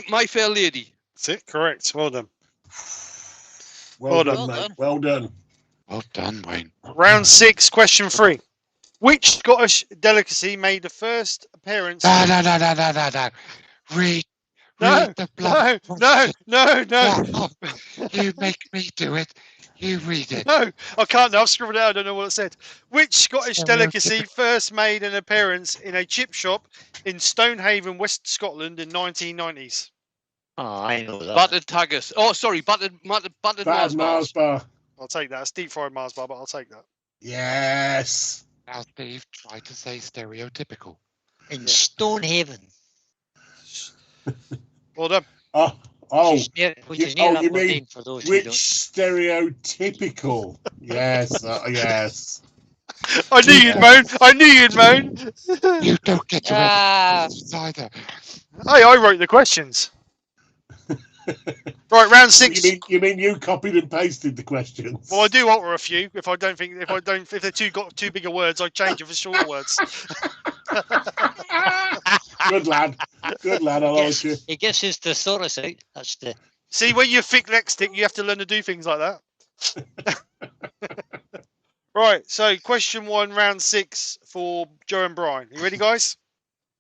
My Fair Lady. That's it, correct. Well done. Well Well done, done. mate. Well done. Well done, Wayne. Round 6, question 3. Which Scottish delicacy made the first appearance? No. Read No, the blood. no. You make me do it. You read it. No, I can't now. I've scribbled it out. I don't know what it said. Which Scottish delicacy first made an appearance in a chip shop in Stonehaven, West Scotland in 1990s? Oh, I know that. Battered Haggis. Oh, sorry, battered Mars Bad bars. Mars bar. I'll take that. It's deep fried Mars bar, but I'll take that. Yes. Now, Steve, try to say stereotypical. In Stonehaven. Well done. Oh, Which is near you Aberdeen mean for those who which don't. stereotypical? Yes, yes. I knew you'd moan. I knew you'd moan. You don't get to read Ah. the either. Hey, I wrote the questions. Right, round 6. You mean you copied and pasted the questions? Well, I do alter a few. If they're too big of words, I change it for shorter words. Good lad. Good lad. I like you. He gets his thesaurus out. That's the. See, when you're thick lexic, you have to learn to do things like that. Right, so question 1, round 6 for Joe and Brian. You ready, guys?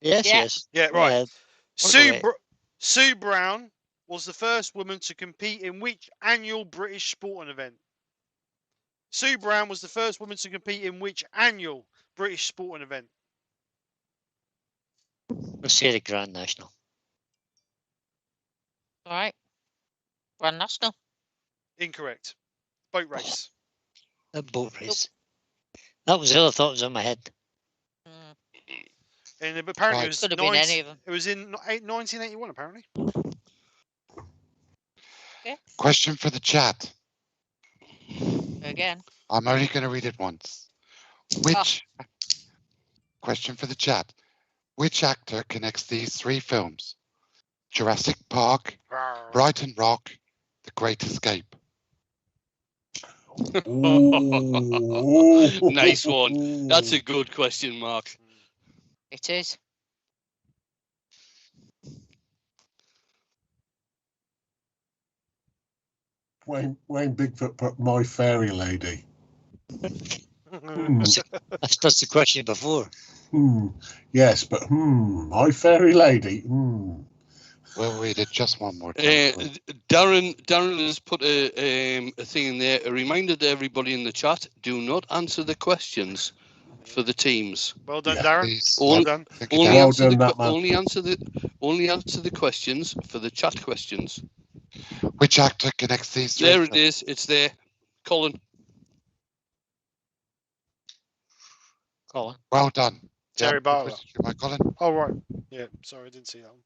Yes, Yeah. yes. Yeah, Go right. ahead. Sue Brown was the first woman to compete in which annual British sporting event? Sue Brown was the first woman to compete in which annual British sporting event? Let's say the Grand National. All right. Grand National. Incorrect. Boat race. The boat race. That was the other thought was in my head. Mm, And apparently Right. it was, could have been any of them. it was in 1981, apparently. Question for the chat. Again. I'm only going to read it once. Which question for the chat? Which actor connects these 3 films? Jurassic Park, Brighton Rock, The Great Escape. Ooh. Nice one. That's a good question, Mark. It is. Wayne Bigfoot put My Fairy Lady. That's the question before. Yes, but My Fairy Lady. We'll read it just one more time. Darren has put a thing in there. A reminder to everybody in the chat: do not answer the questions. for the teams. Well done, Yeah, Darren. Please. Well All- done. Thank you, Only Dan. Well answer, done, the, that que- man. only answer the questions for the chat questions. Which actor connects these three? There it is. It's there. Colin. Colin. Well done. Terry Yep, Barlow. which- By Colin. Oh, right. Yeah, sorry, I didn't see that one.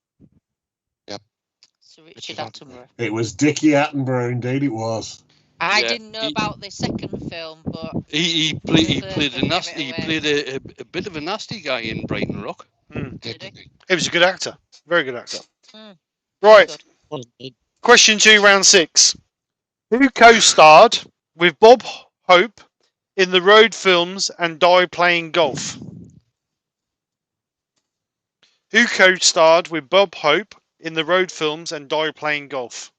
So Richard Richard Attenborough. It was Dickie Attenborough, indeed it was. I Yeah, didn't know he- about the second film, but He played First a one nasty. gave He it played a bit of a nasty guy in Brighton Rock. Did Did he? he? He was a good actor. Very good actor. Mm. Right. Good. Wasn't he? Question 2, round 6. Who co-starred with Bob Hope in the Road films and died playing golf? Who co-starred with Bob Hope in the Road films and died playing golf?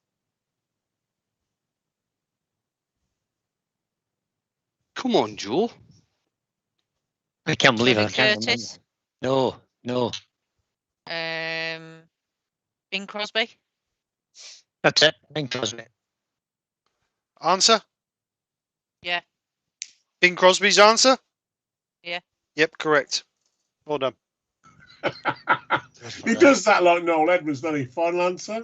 Come on, Joe. I can't believe I Tony can't remember. Curtis. No. Bing Crosby. That's it. Bing Crosby. Answer? Yeah. Bing Crosby's answer? Yeah. Yep, correct. Well done. He does that like Noel Edmonds, doesn't he? Final answer?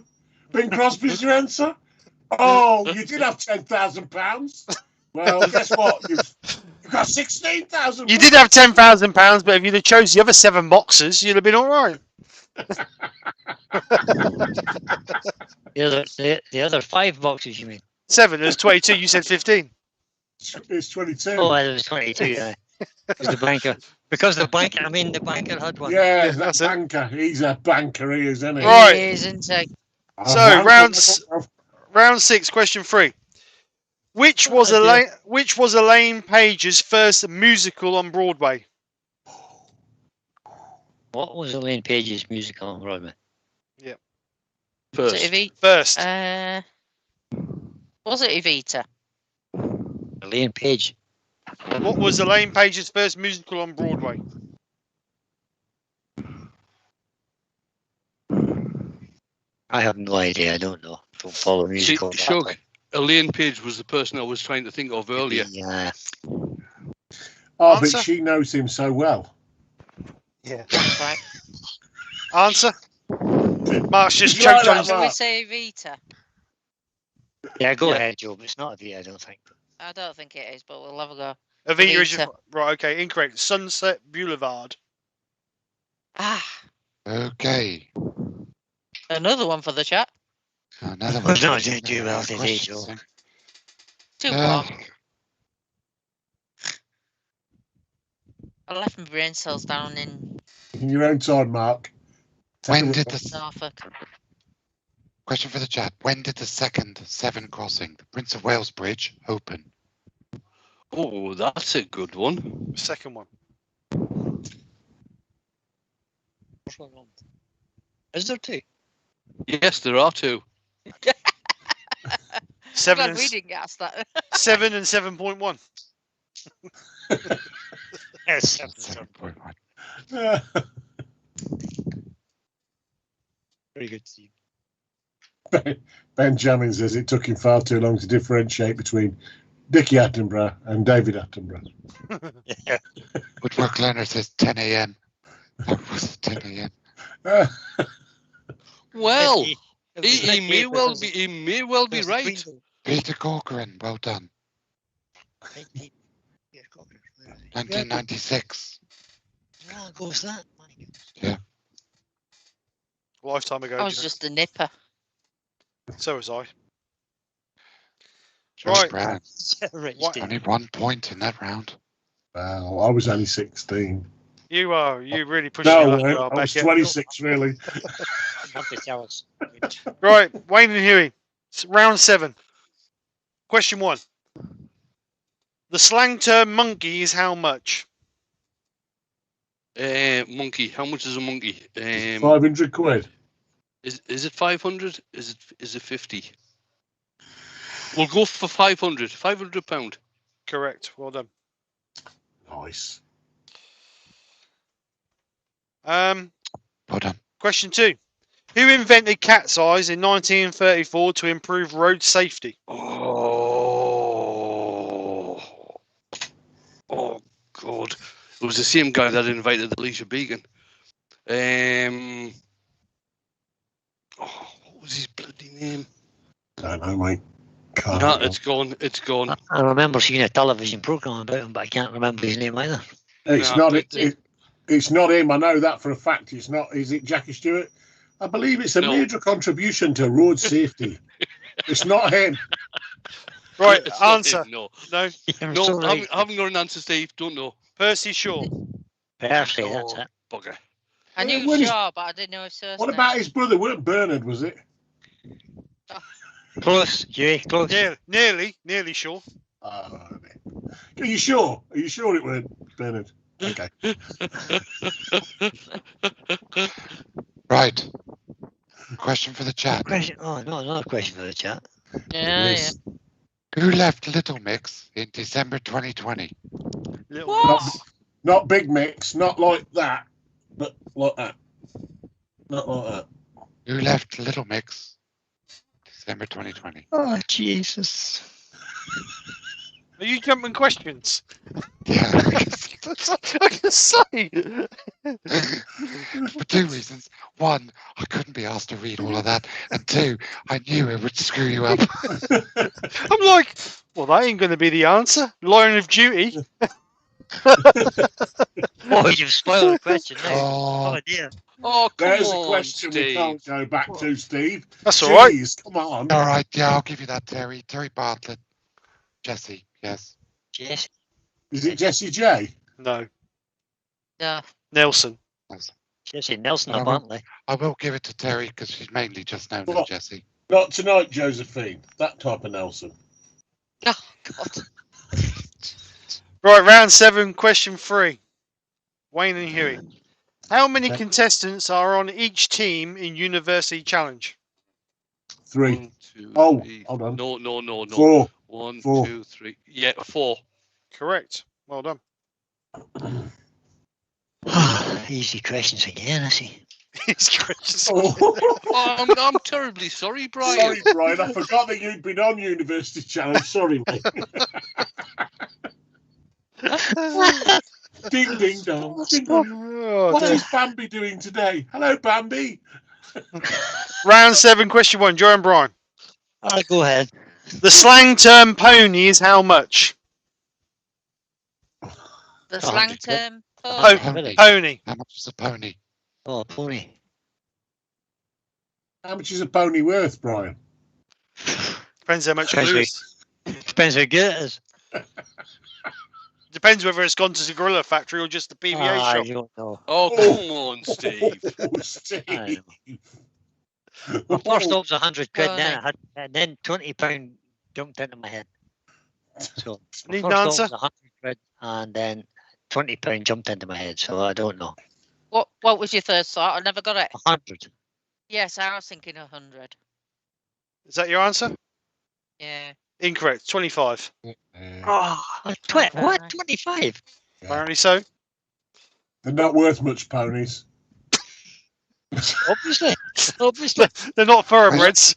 Bing Crosby's your answer? Oh, you did have £10,000. Well, guess what? You've got 16,000. You did have £10,000, but if you'd have chose the other 7 boxes, you'd have been all right. The other 5 boxes, you mean? 7. There's 22. You said 15. It's 22. Oh, there was 22. Yeah. Because the banker. The banker had one. Yeah, that's that's it. banker. He's a banker, he is, isn't he? Right. He is, isn't he? So, round 6, question 3. Which was Elaine Page's first musical on Broadway? What was Elaine Page's musical on Broadway? Was First. it Evita? First. Was it Evita? Elaine Page. What was Elaine Page's first musical on Broadway? I have no idea. I don't know. Don't follow musical. Shug, Elaine Page was the person I was trying to think of earlier. Yeah. Oh, Answer? but she knows him so well. Yeah. That's right. Answer? Mark's just Did you like choked on that, his... Shall we Mark? say Evita? Yeah, go Yeah. ahead, Joe. But it's not a V, I don't think. I don't think it is, but we'll have a go. Evita is Evita. your... Right, okay, incorrect. Sunset Boulevard. Ah, Okay. another one for the chat. Another Well, one. no, do well, did he, Questions Joe? then. 2 Uh, more. I left my brain cells down in In your own time, Mark. When did the Norfolk. question for the chat? When did the second Severn crossing, the Prince of Wales Bridge, open? Oh, that's a good one. Second one. Is there 2? Yes, there are 2. I'm 7 glad and, we didn't get asked that. 7 and 7.1. Yes. 7.1. Very good, Steve. Benjamin says it took him far too long to differentiate between Dickie Attenborough and David Attenborough. Yeah. Woodwork Learner says 10 a.m. That was 10 a.m. Well, It was he like may April, well wasn't be. it? He may well be It was right. Greenville. Peter Corcoran, well done. Yeah, Corcoran. 1996. How long ago was that? My goodness. Yeah. Lifetime ago. I was just a nipper. So was I. Josh Right. Brown. Right, What- Steve. Only 1 point in that round. Well, I was only 16. You really pushing No, your luck, I was Beckett. 26, really. Have to tell us. Right, Wayne and Huey. Round 7. Question 1. The slang term monkey is how much? Monkey. How much is a monkey? 500 quid. Is it 500? Is it 50? We'll go for 500. £500. Correct. Well done. Nice. Well done. Question 2. Who invented cat's eyes in 1934 to improve road safety? Oh God! was the same guy that invited Alicia Beacon. What was his bloody name? Don't know, mate. Can't No, remember. it's gone. It's gone. I remember seeing a television program about him, but I can't remember his name either. It's No, not. It's not him. I know that for a fact. It's not. Is it Jackie Stewart? I believe it's a No. major contribution to road safety. It's not him. Right, It's not answer. him, no, No, I'm no, so right. haven't got an answer, Steve. Don't know. Percy Shaw. Percy, that's Oh, it. bugger. I knew When is- Shaw, but I didn't know his first What name. about his brother? Weren't Bernard? Was it? Close, Jay, close. Nearly Shaw. Are you sure? Are you sure it weren't Bernard? Okay. Right. Question for the chat. Question. Oh, no, another question for the chat. Yeah, Yes. Who left Little Mix in December 2020? Little What? Mix. Not big mix, not like that, but like that. Not like that. Who left Little Mix December 2020? Oh, Jesus. Are you jumping questions? Yeah. That's what I can say. For two reasons. One, I couldn't be asked to read all of that. And two, I knew it would screw you up. I'm like, well, that ain't going to be the answer. Line of Duty. Oh, you've spoiled the question now. Oh, Oh, dear. Oh, come There's on, a question we Steve. can't go back to, Steve. That's all right. Jeez, come on. all right. Yeah, I'll give you that, Terry. Terry Bartlett. Jesse, yes. Jess. Is it Jesse J? No, No. Nelson. Jesse Nelson Oh, of well. Bentley. I will give it to Terry because she's mainly just known as What? Jesse. Not tonight, Josephine. That type of Nelson. Oh, God. Right, round 7, question 3. Wayne and Huey. How many Okay. contestants are on each team in University Challenge? 3. 1, 2, Oh, 3. hold on. No. 4. 1, 4. 2, 3. Yeah, 4. Correct. Well done. Easy questions again, I see. These questions. Oh. Oh, I'm terribly sorry, Brian. Sorry, Brian. I forgot that you'd been on University Challenge. Sorry, mate. Ding, ding, dong. Ding, dong. Oh, What dear. is Bambi doing today? Hello, Bambi. Round 7, question 1. Joe and Brian. All right, go ahead. The slang term pony is how much? The Oh, slang good. term. Oh, Pony. Pony. How much is a pony? Oh, pony. How much is a pony worth, Brian? Depends how much Depends glue where- is. Depends how good it is. Depends whether it's gone to the gorilla factory or just the PVA I shop. don't know. Oh, come on, Steve. Oh, Steve. Well, first up was 100 quid, Oh, then, no. I had, and then £20 jumped into my head. So, Need first an up answer? was 100 quid, and then £20 jumped into my head, so I don't know. What was your first thought? I never got it. 100. Yes, I was thinking 100. Is that your answer? Yeah. Incorrect. 25. Oh, what? 25? Apparently so. They're not worth much, ponies. Obviously. Obviously. They're not thoroughbreds.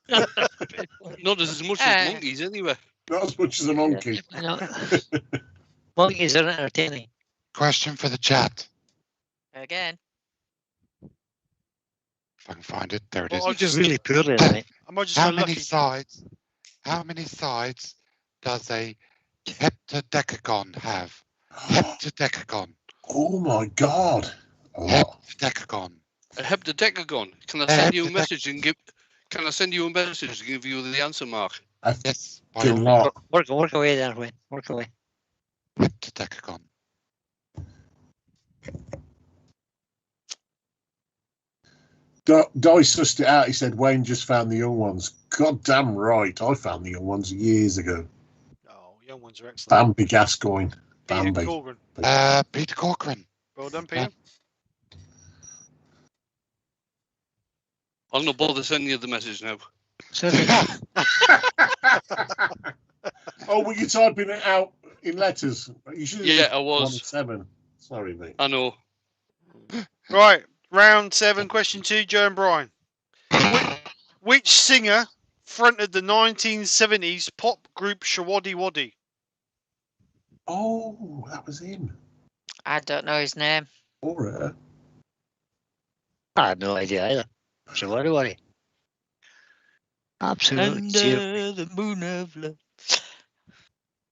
Not as much as monkeys, anyway. Not as much as a monkey. I know. Monkeys are entertaining. Question for the chat. Again. If I can find it. There it is. Well, You're just really poorly tonight. I might just How go many lucky. sides? How many sides does a heptadecagon have? Heptadecagon. Oh my God. A lot. Heptadecagon. A heptadecagon. Can I send you a message and give? Can I send you a message to give you the answer, Mark? Yes. by Fucking all lot. Work away there, Wayne. Work away. means, Heptadecagon. Di sussed it out. He said Wayne just found the young ones. God damn right. I found the young ones years ago. Oh, young ones are excellent. Bambi Gascoigne. Peter Bambi. Corcoran. Peter Corcoran. Well done, Peter. I'll not bother sending you the message now. Sorry. Oh, were you typing it out in letters? You should have Yeah, just I was. 1-7. Sorry, mate. I know. Right. Round 7, question 2, Joe and Brian. Which singer fronted the 1970s pop group Shawaddy Waddy? Oh, that was him. I don't know his name. All right. I had no idea either. So worry. Absolutely zero. Under the moon of love.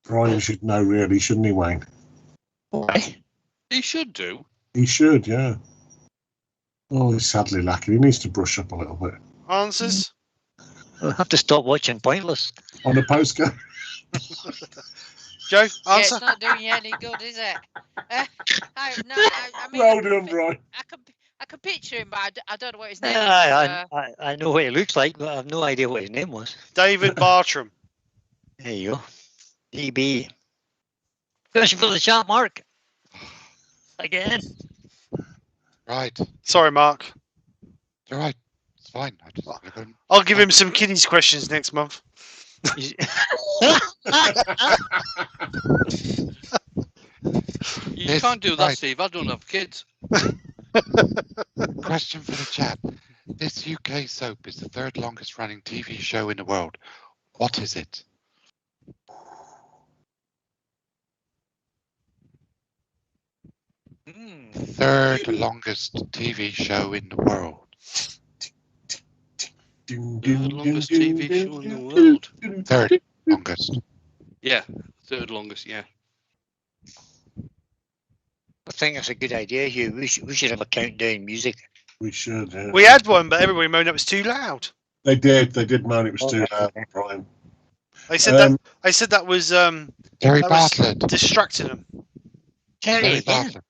Brian should know, really, shouldn't he, Wayne? Why? He should do. He should, yeah. Oh, he's sadly lacking. He needs to brush up a little bit. Answers? We'll have to stop watching Pointless. On a postcard. Joe, Yeah, answer? it's not doing you any good, is it? I mean, Well done, Brian. I can picture him, but I don't know what his name is. I know what he looks like, but I have no idea what his name was. David Bartram. There you go. DB. Question for the chat, Mark. Again. Right. Sorry, Mark. You're right. It's fine. I'll give him some kiddies questions next month. You Yes, can't do that, right. Steve. I don't have kids. Question for the chat. This UK soap is the third longest running TV show in the world. What is it? Third longest TV show in the world. The longest TV show in the world. Third longest. Yeah, third longest, yeah. I think that's a good idea, Hugh. We should have a countdown music. We should, yeah. We had one, but everybody moaned it was too loud. They did moan it was too loud, Brian. They said that was Terry that was Bartlett. distracting them. Terry Terry again. Bartlett.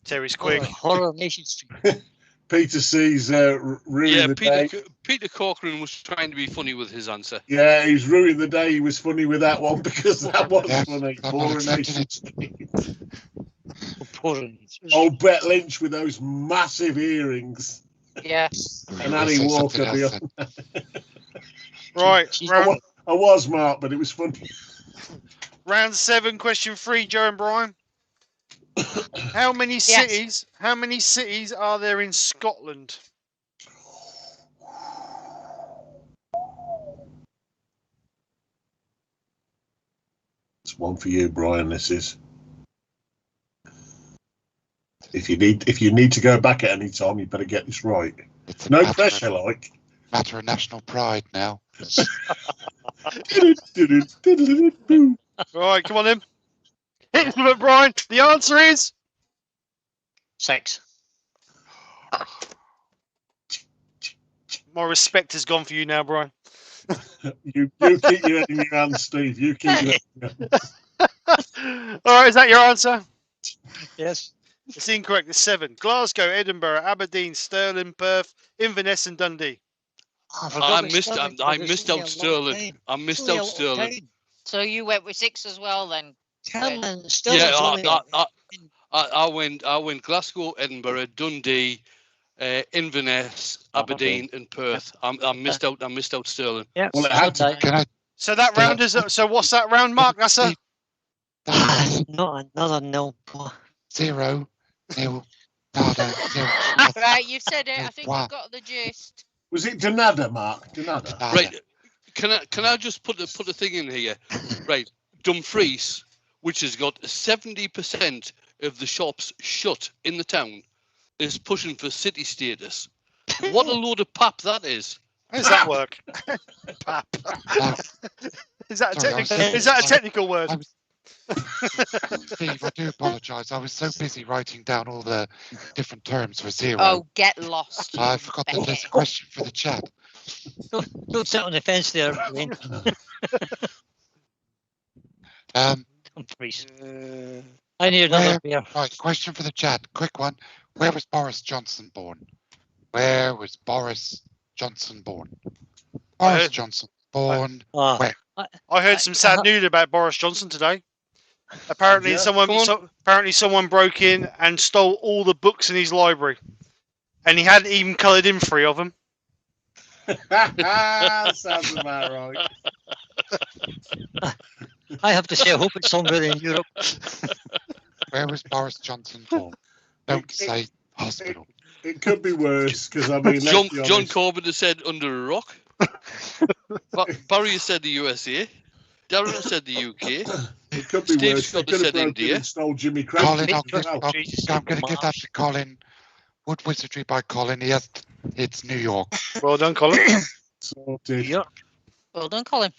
Terry's quick. Horror Nation Street. Peter C's ruined the day. Peter Corcoran was trying to be funny with his answer. Yeah, he's ruined the day. He was funny with that one because that was Yeah, funny. I'm not Coronation accepting Street. Old Brett Lynch with those massive earrings. Yeah. And We'll Annie say Walker something else beyond. Right, I was, Mark, but it was funny. round 7, question 3, Joe and Brian. How many cities are there in Scotland? It's one for you, Brian. This is. If you need to go back at any time, you better get this right. It's a No matter pressure, of- like. Matter of national pride now. Right, come on in. Hit it, Brian. The answer is 6. my respect has gone for you now, Brian. You keep your head in your hands, Steve. You keep your head in your hands. All right, is that your answer? Yes. It's incorrect. It's 7. Glasgow, Edinburgh, Aberdeen, Stirling, Perth, Inverness, and Dundee. I missed out Stirling. I missed out Stirling. So you went with 6 as well then? Yeah, I went Glasgow, Edinburgh, Dundee, Inverness, Aberdeen, and Perth. I missed out Stirling. Yeah. Well, it had to. Can I? So that round is. So what's that round, Mark? That's a. Not another no. 0-0. Nada, 0. Right, you've said it. I think Wow. you've got the gist. Was it Donada, Mark? Donada. Nada. Right. Can I just put the thing in here? Right. Dumfries, which has got 70% of the shops shut in the town, is pushing for city status. What a load of pap that is. How does that work? Pap. Is that a technical word? Steve, I do apologise. I was so busy writing down all the different terms for 0. Oh, get lost. I forgot that there's a question for the chat. Don't sit on the fence there, Wayne. Dumfries. I need another beer. Right, question for the chat. Quick one. Where was Boris Johnson born? Where was Boris Johnson born? Boris Johnson born. Where? I heard some sad news about Boris Johnson today. Apparently, someone broke in and stole all the books in his library, and he hadn't even coloured in 3 of them. Sounds about right. I have to say, I hope it's somewhere in Europe. Where was Boris Johnson born? Don't say hospital. It could be worse because I mean, John let's be honest. Corbett has said under a rock. Barry has said the USA. Darren has said the UK. It could be Steve's worse. They got to could have said broken India. and stole Jimmy Colin, Craft. I'm going to give that to Colin. Wood Wizardry by Colin. Yes, it's New York. Well done, Colin. Sorted. Yeah. Well done, Colin.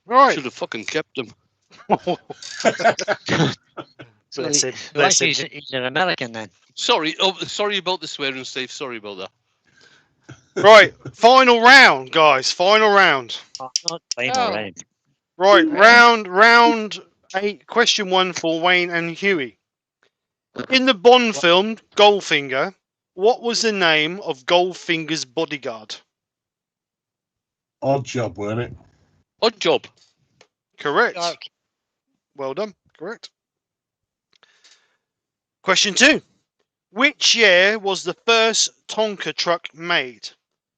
Right. Should have fucking kept them. Bless him. Bless him. He's an American then. Sorry. Oh, sorry about the swearing, Steve. Sorry about that. Right. Final round, guys. Final round. Oh, not playing Oh. already. Right. Round 8. Question 1 for Wayne and Huey. In the Bond film Goldfinger, what was the name of Goldfinger's bodyguard? Odd job, weren't it? Odd job. Correct. Well done. Correct. Question 2. Which year was the first Tonka truck made?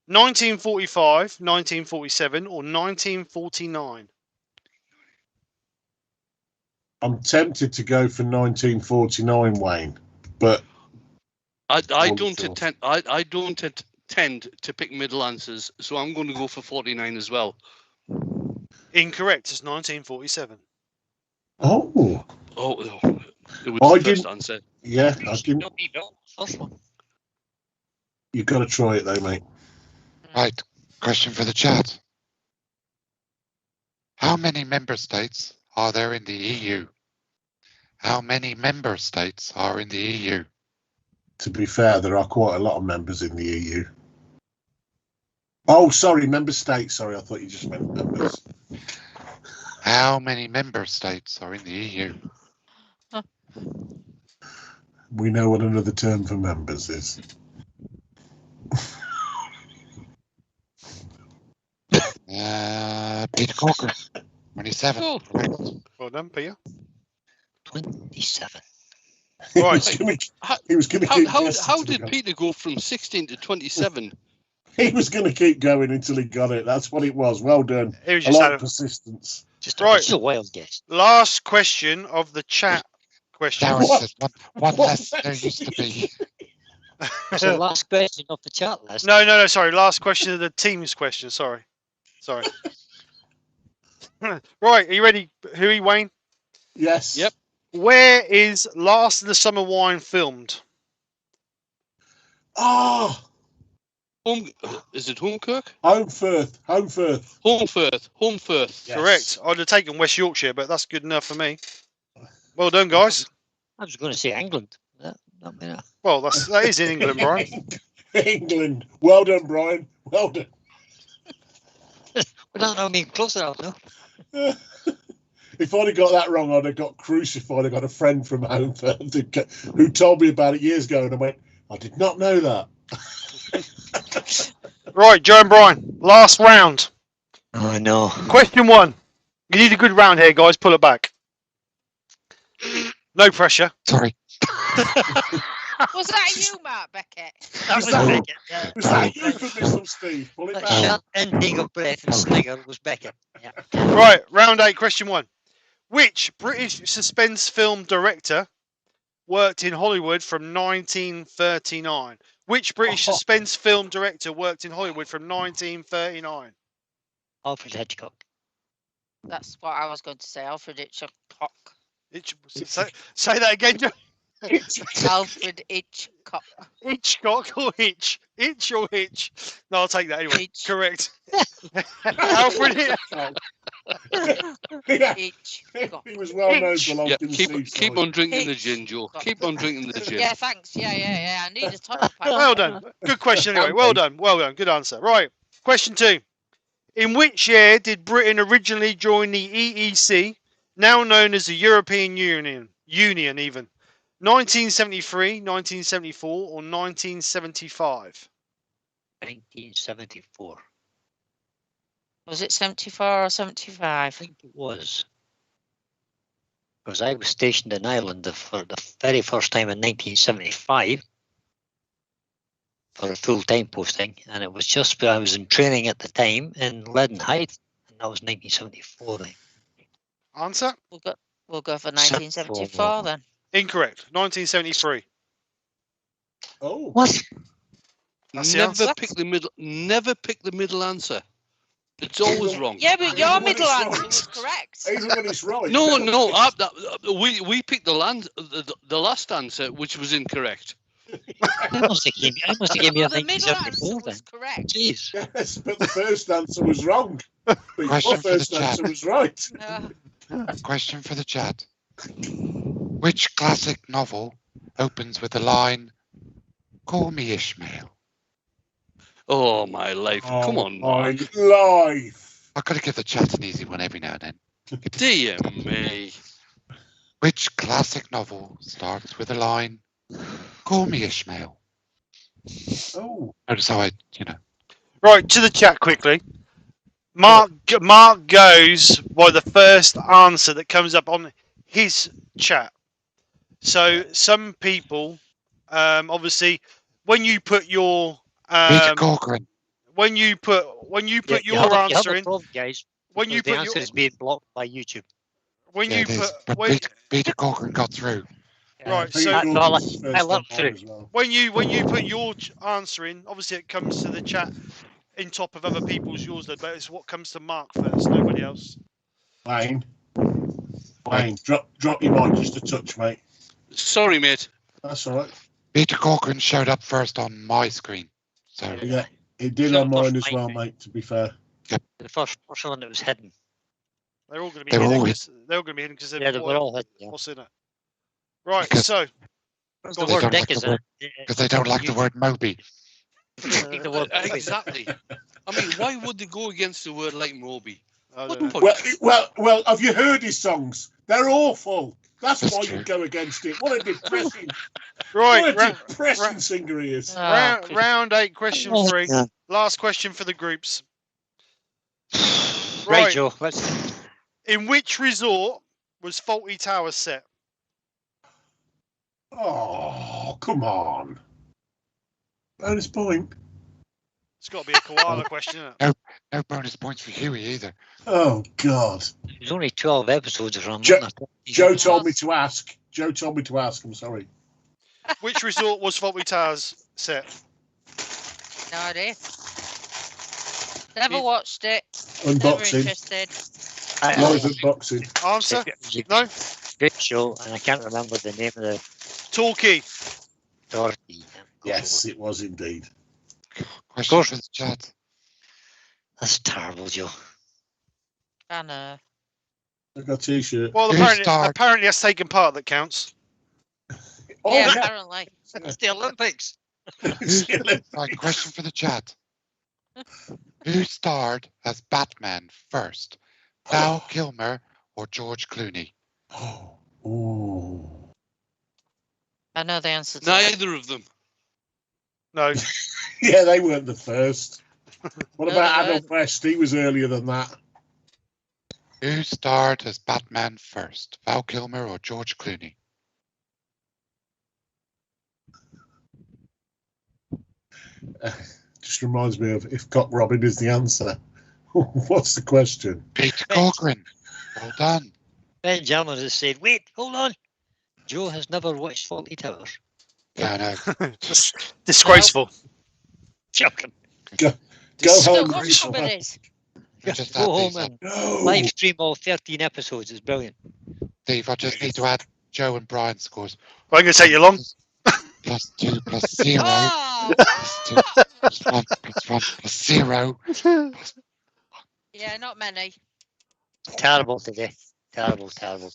1945, 1947, or 1949? I'm tempted to go for 1949, Wayne, but I Wonderful. don't tend to pick middle answers, so I'm going to go for 49 as well. Incorrect. It's 1947. oh, Oh, it was I the first didn't- answer. yeah, I didn't. No, he don't. First one. You've got to try it though, mate. Right. Question for the chat. How many member states are there in the EU? How many member states are in the E EU? To be fair, there are quite a lot of members in the EU. Oh, sorry, member states. Sorry, I thought you just meant members. How many member states are in the E EU? We know what another term for members is. Peter Corker, 27. Oh. Correct. Well done, Peter. 27. Right. He was going to keep. How guessing did Peter go from 16 to 27? He was going to keep going until he got it. That's what it was. Well done. It was I just like out of- persistence. Just Right. It's a wild guess. Last question of the chat question. Darren What? says one What less was there that? used to be. It's the last question of the chat list. No, sorry. Last question of the team's question. Sorry. Right, are you ready, Huey, Wayne? Yes. Yep. Where is Last of the Summer Wine filmed? Oh, Is it Homekirk? Holmfirth. Homefirth. Yes. Correct. I'd have taken West Yorkshire, but that's good enough for me. Well done, guys. I was going to say England. Not me. Well, that is in England, Brian. England. Well done, Brian. Well done. We don't know me close enough, no? If I'd have got that wrong, I'd have got crucified. I got a friend from Holmfirth who told me about it years ago, and I went, I did not know that. Right, Joe and Brian, last round. Oh, no. Question 1. You need a good round here, guys. Pull it back. No pressure. Sorry. Was that you, Mark Beckett? That Was was that- Beckett. Yeah. Was that you for Mr. Steve? Pull it That back. sharp intake of breath and snigger was Beckett. Yeah. Right, round 8, question 1. Which British suspense film director worked in Hollywood from 1939? Which British suspense film director worked in Hollywood from 1939? Alfred Hitchcock. That's what I was going to say. Alfred Hitchcock. Say that again, Joe. Alfred Hitchcock. Hitchcock or Hitch? Hitch or Hitch? No, I'll take that anyway. Hitch. Correct. Alfred Hitchcock. Yeah, Hitchcock. he was well known for long Yeah, to the keep seaside. on drinking the gin, Joe. Keep on drinking the gin. Yeah, thanks. Yeah. I need a top pack. Well done. Good question anyway. Well done. Good answer. Right. Question 2. In which year did Britain originally join the EEC, now known as the European Union even? 1973, 1974, or 1975? 1974. Was it 74 or 75? I think it was. Because I was stationed in Ireland for the very first time in 1975 for a full-time posting, and it was just where I was in training at the time in Leadenhall, and that was 1974 then. Answer? We'll go for 1974 then. Incorrect. 1973. Oh, What? That's the answer. Never pick the middle answer. It's always wrong. Yeah, but Even your when middle it's answer right. was correct. Even when it's right. No. We picked the last answer, which was incorrect. I must have given you Well, a the middle answer 1974 then. was correct. Jeez. Yes, but the first answer was wrong. But your Question for the first chat. answer was right. Question for the chat. Which classic novel opens with the line, "Call me Ishmael"? Oh my life! Come on, my Mark. life. I've got to give the chat an easy one every now and then. Dear me. Which classic novel starts with the line, "Call me Ishmael"? Oh, Notice how Right, to the chat quickly. Mark goes by the first answer that comes up on his chat. So some people, obviously, when you put your Peter Corcoran. when you put You your have answer a in, problem, guys. when you because the put answer your is being blocked by YouTube. when Yeah, you it is. put But when, Peter Corcoran got through. right, Peter so Gordon's I first love on through. as well. when you put your answer in, obviously it comes to the chat in top of other people's yours, though, but it's what comes to Mark first, nobody else. Wayne, drop your mic just a touch, mate. Sorry, mate. That's all right. Peter Corcoran showed up first on my screen. So Yeah, it did So on mine first as well, mate. mate, to be fair. The first one that was hidden. They're all going to be They were hidden all because they're all going to be hidden because Yeah, they were all hidden. Yeah. what's in it. Right, Because- so Because Go the on. They word don't dick like is the in word- it. because they don't like the word Moby. Take the word Moby. Exactly. I mean, why would they go against a word like Moby? I What don't know. point? Well, have you heard his songs? They're awful. That's That's why true. you go against it. What a depressing, Right, what a depressing singer he is. round 8, question Oh, 3. yeah. Last question for the groups. Right, Right, Joe. Let's. in which resort was Faulty Towers set? Oh, come on. Bonus point. It's got to be a koala question, isn't it? No bonus points for Huey either. Oh, God. There's only 12 episodes from Joe told me to ask. I'm sorry. Which resort was Faulty Towers set? No idea. Never watched it. Never Unboxing. interested. Live unboxing. Answer? It was a No? great show, and I can't remember the name of the Torquay. authority. Yes, it was indeed. Question course. for the chat. That's terrible, Joe. I know. I got a t-shirt. Well, Who apparently starred- that's taken part that counts. Oh, Yeah, yeah. apparently. It's the Olympics. Right, question for the chat. Who starred as Batman first? Val Kilmer or George Clooney? Oh. I know the answer to that. Neither of them. No. Yeah, they weren't the first. What No, about they Adam West? He was earlier than that. Who starred as Batman first? Val Kilmer or George Clooney? Just reminds me of if Cock Robin is the answer. What's the question? Peter Corcoran. Well done. Benjamin has said, wait, hold on. Joe has never watched Faulty Towers. Yeah, no. Disgraceful. Joking. Go Still home. watch some of this. I just Go add home these up. and No. live stream all 13 episodes. It's brilliant. Steve, I just need to add Joe and Brian's scores. I'm going to take you long. Plus 2 plus 0. Oh! Plus 2 plus 1 plus 1 plus 0. Yeah, not many. Terrible today. Terrible. Don't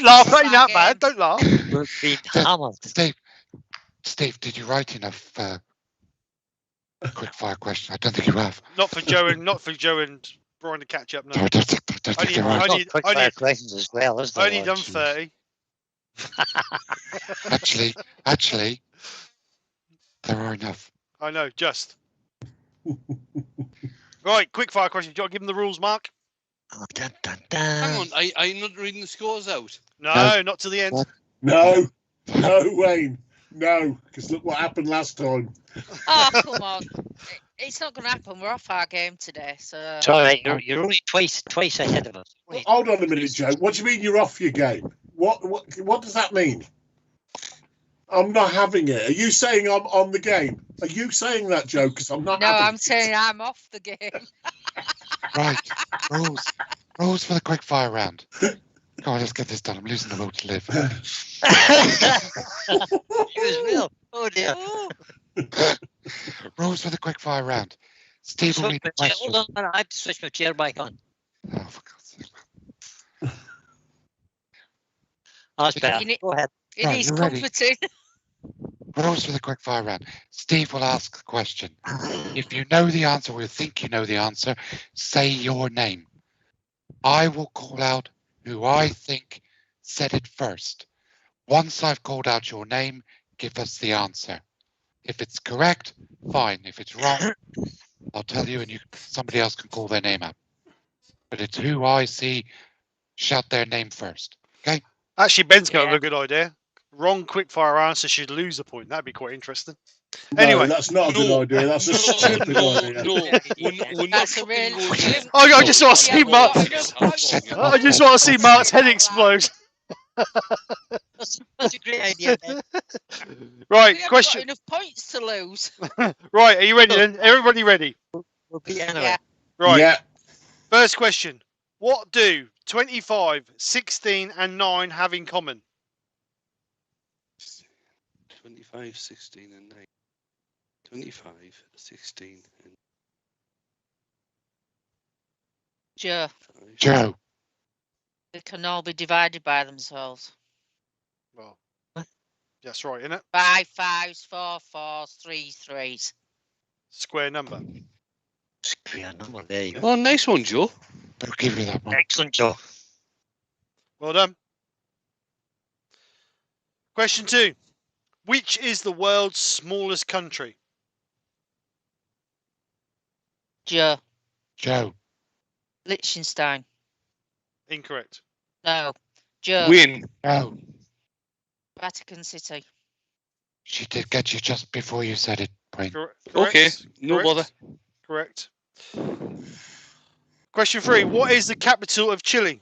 laugh. That ain't that bad. Don't laugh. We're being hammered. Steve, did you write enough quick fire question? I don't think you have. Not for Joe and Brian to catch up. No, No. I don't think you're right. Only- Quick only- fire questions as well, isn't Only there? done jeez. 30. Actually, there are enough. I know. Just. Right. Quick fire question. Do you want to give them the rules, Mark? Oh, dun, dun, Hang dun. on, are you not reading the scores out? No, not to the end. What? No, Wayne. No, because look what happened last time. Oh, come on. It's not going to happen. We're off our game today, so... It's all right. You're only twice ahead of us. Wait. Hold on a minute, Joe. What do you mean you're off your game? What does that mean? I'm not having it. Are you saying I'm on the game? Are you saying that, Joe? Because I'm not No, having I'm it. saying I'm off the game. Right. Rules for the quick fire round. Come on, let's get this done. I'm losing the will to live. You as well. Oh dear. Rules for the quick fire round. Steve will read the question. Hold on, I have to switch my chair back on. Oh, for God's sake. Oh, that's better. You need- Go ahead. It Right, is you ready? comforting. Rules for the quick fire round. Steve will ask the question. If you know the answer or you think you know the answer, say your name. I will call out who I think said it first. Once I've called out your name, give us the answer. If it's correct, fine. If it's wrong, I'll tell you and somebody else can call their name out. But it's who I see shout their name first. Okay? Actually, Ben's got Yeah. a good idea. Wrong quickfire answer should lose a point. That'd be quite interesting. No, Anyway. that's not a good idea. That's a stupid idea. We're not That's a fucking really. going I just want to Yeah, see well, Mark. yeah. I just want to see Mark's head explode. That's a great idea, Ben. Right, We haven't question. got enough points to lose. Right, are you ready then? Everybody ready? We'll beat anyway. Yeah. Right. Yeah. First question. What do 25, 16, and 9 have in common? 25, 16, and 9. 25, 16, and Joe, 5. Joe. they can all be divided by themselves. Well, that's right, isn't it? 5 5s, 4 4s, 3 3s. Square number. Square number. There you go. Oh, nice one, Joe. I'll give you that one. Excellent, Joe. Well done. Question 2. Which is the world's smallest country? Joe, Joe. Liechtenstein. Incorrect. No. Joe, Win. Joe. Vatican City. She did get you just before you said it, Wayne. Correct. Okay, no Correct. bother. Correct. Question 3. What is the capital of Chile?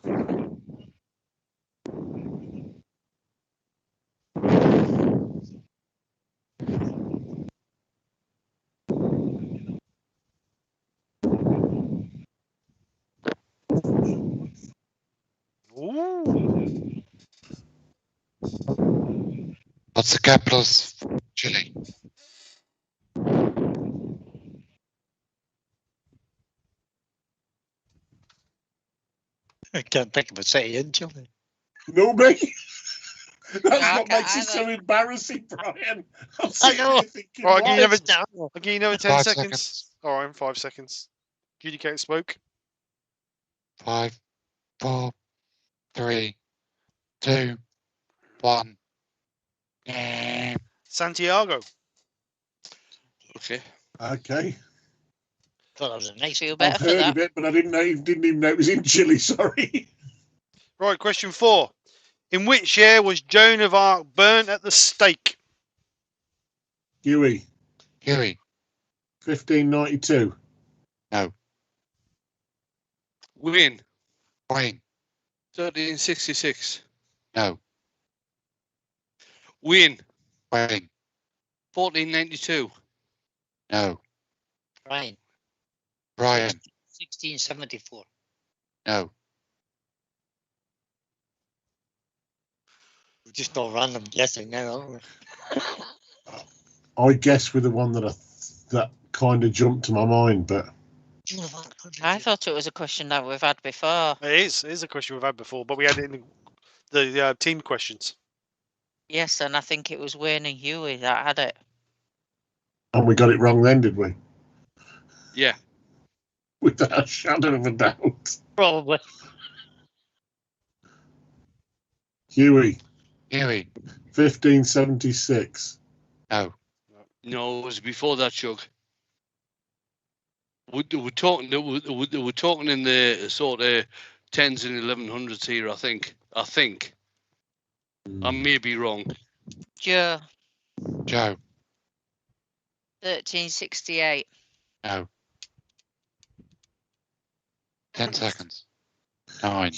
Ooh. What's the capital of Chile? I can't think of a city in Chile. No, me. That's I what can't makes it so either. embarrassing, Brian. I'm I sitting know. here thinking, Right, why you never- is- I'll give you another 10 5 seconds. seconds. All right, 5 seconds. Adjudicate smoke. 5, 4, 3, 2, 1. Santiago. Okay. Okay. Thought that was a nice. Feel I've better for heard that. of it, but I didn't even know it was in Chile. Sorry. Right, question 4. In which year was Joan of Arc burnt at the stake? Huey, Huey. 1592. Win. Wayne. 1366. No. Win. Wayne. 1492. No. Brian, Brian. 1674. No. We're just all random guessing now, aren't we? I guess with the one that kind of jumped to my mind, but I thought it was a question that we've had before. It is a question we've had before, but we had it in the team questions. Yes, and I think it was Wayne and Huey that had it. and we got it wrong then, did we? Yeah. Without a shadow of a doubt. Probably. Huey, Huey. 1576. No. No, it was before that, Chug. We're talking in the sort of 10s and 1100s here, I think. I may be wrong. Joe, Joe. 1368. No. 10 seconds. 9.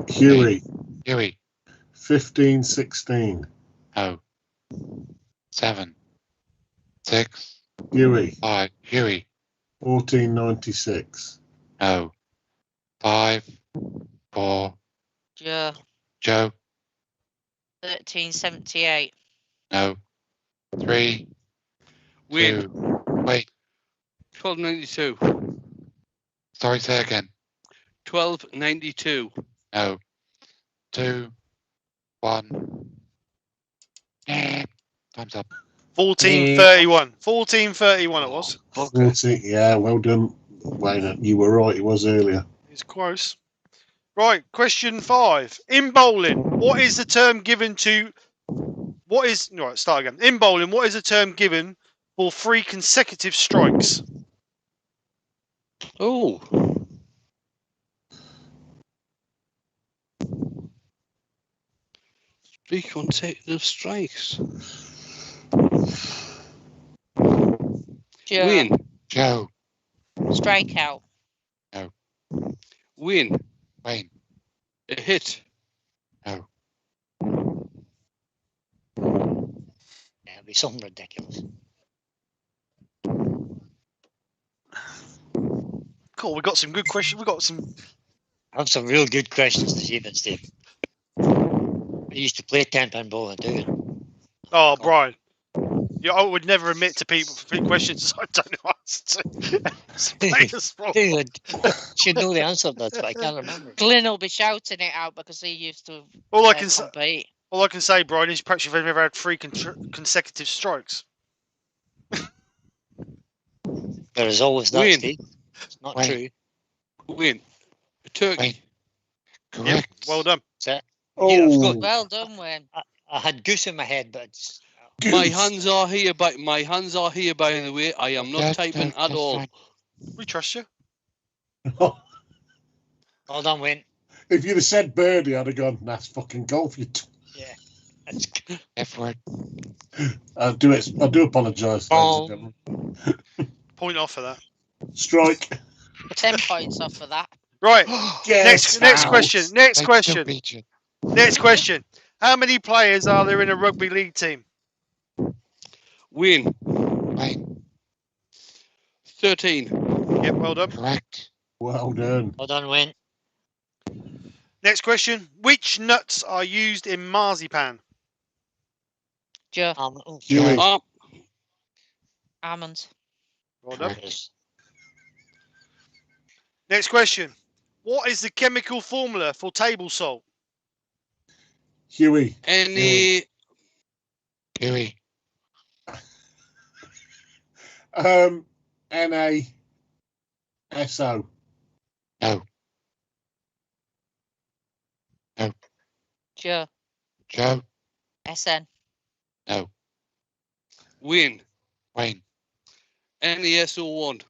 Huey, Huey. 1516. No. 7, 6, Huey, 5. Huey. 1496. No. 5, 4. Joe. Joe. 1378. No. 3, Win. 2. Wait. 1292. Sorry, say again. 1292. No. 2, 1. Time's up. 1431. 1431 it was. 40, yeah, well done, Wayne. You were right, it was earlier. It's close. Right, question 5. In bowling, what is the term given to... Right, start again. In bowling, what is the term given for 3 consecutive strikes? Oh. Three consecutive strikes. Joe. Win. Joe. Strikeout. Win. Wayne. A hit. No. It'll be something ridiculous. Cool, we got some good questions. We got some... I have some real good questions this evening, Steve. I used to play 10-pin bowling too. Oh, Brian. Yeah, I would never admit to people for 3 questions I don't know answer to. Play the sport. You should know the answer to that, but I can't remember. Glyn will be shouting it out because he used to All I can say, compete. all I can say, Brian, is perhaps you've never had 3 consecutive strikes. There is always that, Win. Steve. It's not Wayne. true. Win. A turkey. Wayne. Yep, Correct. well done. That's it. Oh, Yeah, I've got- Well done, Wayne. I had goose in my head, but it's My hands are here, by the way. I am not typing at that's all. fine. We trust you. well done, Wayne. If you'd have said birdie, I'd have gone, that's fucking golf. That's F word. I do apologise, ladies and gentlemen. Point off for that. Strike. 10 points off for that. Right. Get Next out. question. Next They question. still beat you. Next question. How many players are there in a rugby league team? Win. Wayne. 13. Yep, well done. Correct. Well done. well done, Wayne. Next question. Which nuts are used in marzipan? Joe. Huey. Ah, Almonds. Well done. Correct. Next question. What is the chemical formula for table salt? Huey. any Huey. NaSO. No. Joe. Joe. SN. No. win. Wayne. NaSO1.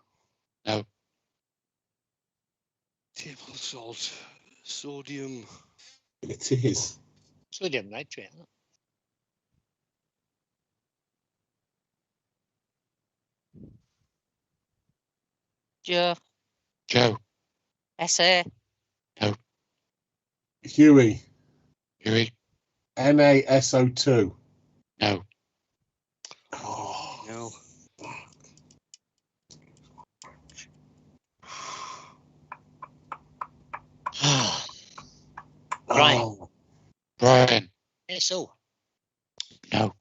No. Table salt. Sodium. It is. Sodium nitrate. Isn't it? Joe. Joe. SA. Huey. Huey. NaSO2. No. Oh, No. Brian. oh. Brian. SO. No.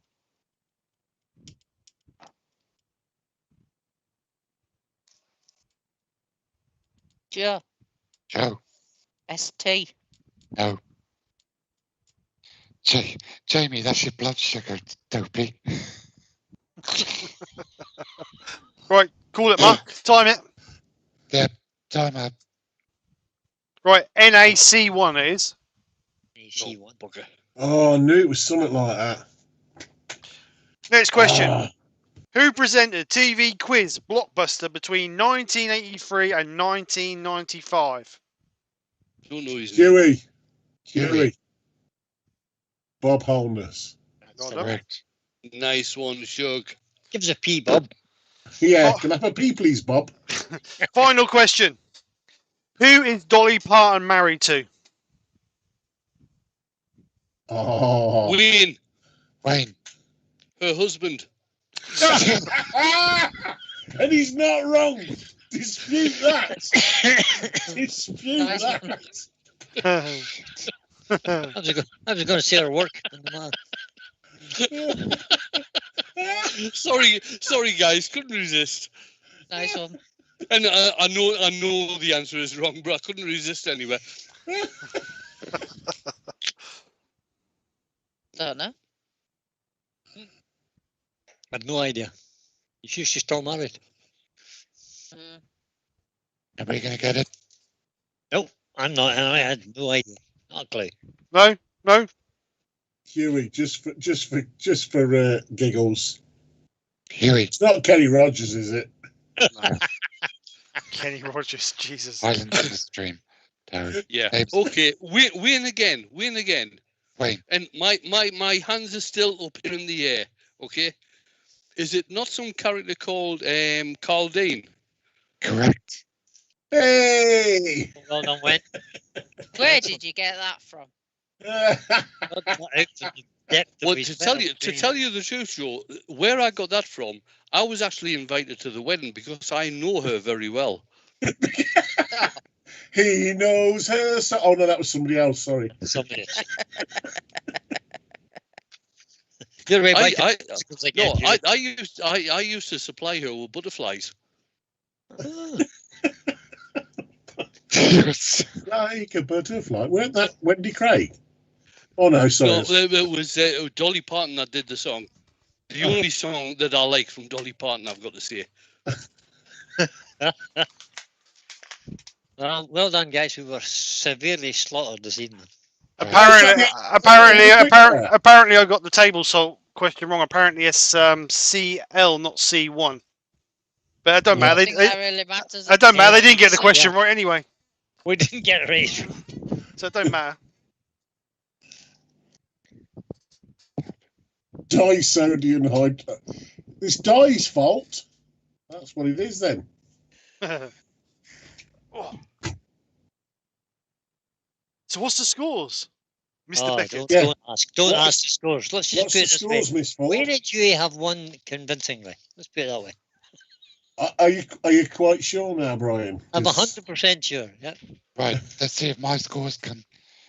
Joe. Joe. ST. No. Jamie, that's your blood sugar, dopey. Right, call it, Mark. Time it. Yep. Time up. Right, NaC1 it is. AC1. Bugger. Oh, I knew it was something like that. Next question. Ah, Who presented TV quiz Blockbuster between 1983 and 1995? Don't know his name. Huey. Huey. Huey. Bob Holness. Well done. Correct. Nice one, Shug. Give us a P, Bob. Yeah, Oh. can I have a pee, please, Bob? Final question. Who is Dolly Parton married to? Oh, Win. Wayne. Her husband. And he's not wrong. Dispute that. Dispute Nice. that. I was going to say her work. In the Sorry, guys, couldn't resist. nice one. And I know the answer is wrong, but I couldn't resist anyway. Don't know. I had no idea. She's still married. Mm. Nobody gonna get it? Nope, I'm not. And I had no idea. Not a clue. No. Huey, just for giggles. Huey, It's not Kenny Rogers, is it? Kenny Rogers, Jesus. silence in the stream. Terry. Yeah. Babes. Okay. Win again. Wait, And my hands are still up in the air. Okay. Is it not some character called Carl Dean? correct. Hey! Well done, Wen. Where did you get that from? Not out of the depth of Well, his to tell metal you the truth, Joe, where I got that from, I was actually invited to the wedding because I know her very well. He knows her. Oh no, that was somebody else. Sorry. Somebody else. You're way back I again, I used to supply her with butterflies. Yes. Like a butterfly. Weren't that Wendy Craig? Oh no, sorry. No, it was Dolly Parton that did the song. The only song that I like from Dolly Parton, I've got to say. Well done, guys. We were severely slaughtered this evening. Apparently, I got the table salt question wrong. Apparently, it's CL, not C1. But it don't Yeah. matter. I think that really matters. It don't matter. They didn't get the question right anyway, We didn't get it right. so it don't matter. Disodium hydroxide. It's Di's fault. That's what it is then. Oh. So what's the scores, Mr. Oh, Beckett? don't ask. Don't What- ask the scores. Let's just What's put the it this way. scores, Miss Ford? Where did you have won convincingly? Let's put it that way. Are you quite sure now, Brian? I'm 'Cause 100% sure. Yep. Right, let's see if my scores can.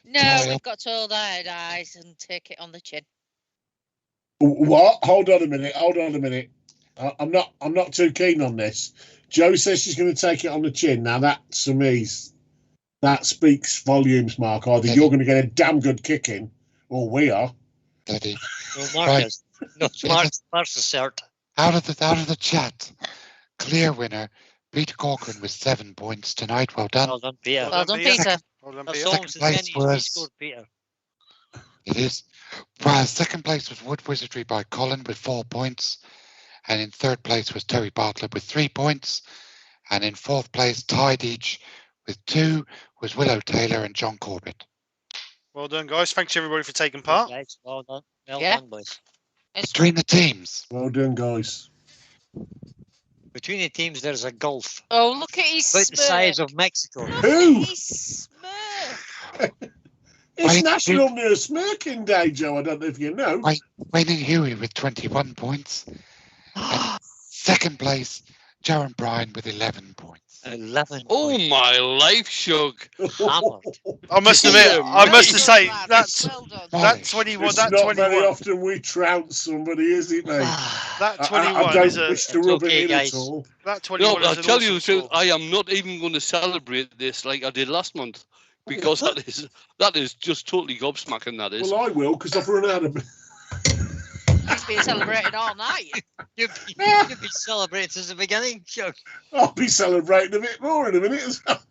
No, Tile. we've got to hold our eyes and take it on the chin. What? Hold on a minute. I'm not too keen on this. Joe says she's going to take it on the chin. Now that to me, that speaks volumes, Mark. Either you're going to get a damn good kicking, or we are. Daddy. No, Marcus. No, Mark's the cert. Out of the chat, clear winner, Peter Corcoran with 7 points tonight. Well done. Well done, Peter. Well done, Peter. Well done, That's Peter. almost as Second many place as we was- scored, Peter. It is. Well, second place was Wood Wizardry by Colin with 4 points. And in third place was Terry Bartlett with 3 points. And in fourth place, tied each with 2, was Willow Taylor and John Corbett. Well done, guys. Thanks everybody for taking part. Guys, well done. Well Yeah. done, boys. It's Between the teams, Well done, guys. Between the teams, there's a gulf. Oh, look at his About the size smirk. of Mexico. Who? His smirk. It's Wait, National No Smirking Day, Joe. I don't know if you know. Wait. Wayne and Huey with 21 points. And second place, Jaron Bryan with 11 points. 11 Oh points. my life, Shug. Hammered. I must admit, I must Well say done, that's well done. that 21. It's That not very 21. often we trounce somebody, is it, mate? That I 21 don't is a. wish to It's rub okay, it in guys. at all. That 21 No, is I'll an tell you awesome the truth. score. I am not even going to celebrate this like I did last month because that is just totally gobsmacking. That is. Well, I will, because I've run out of... He's been celebrating all night. You've been celebrating since the beginning. Sure. I'll be celebrating a bit more in a minute as well.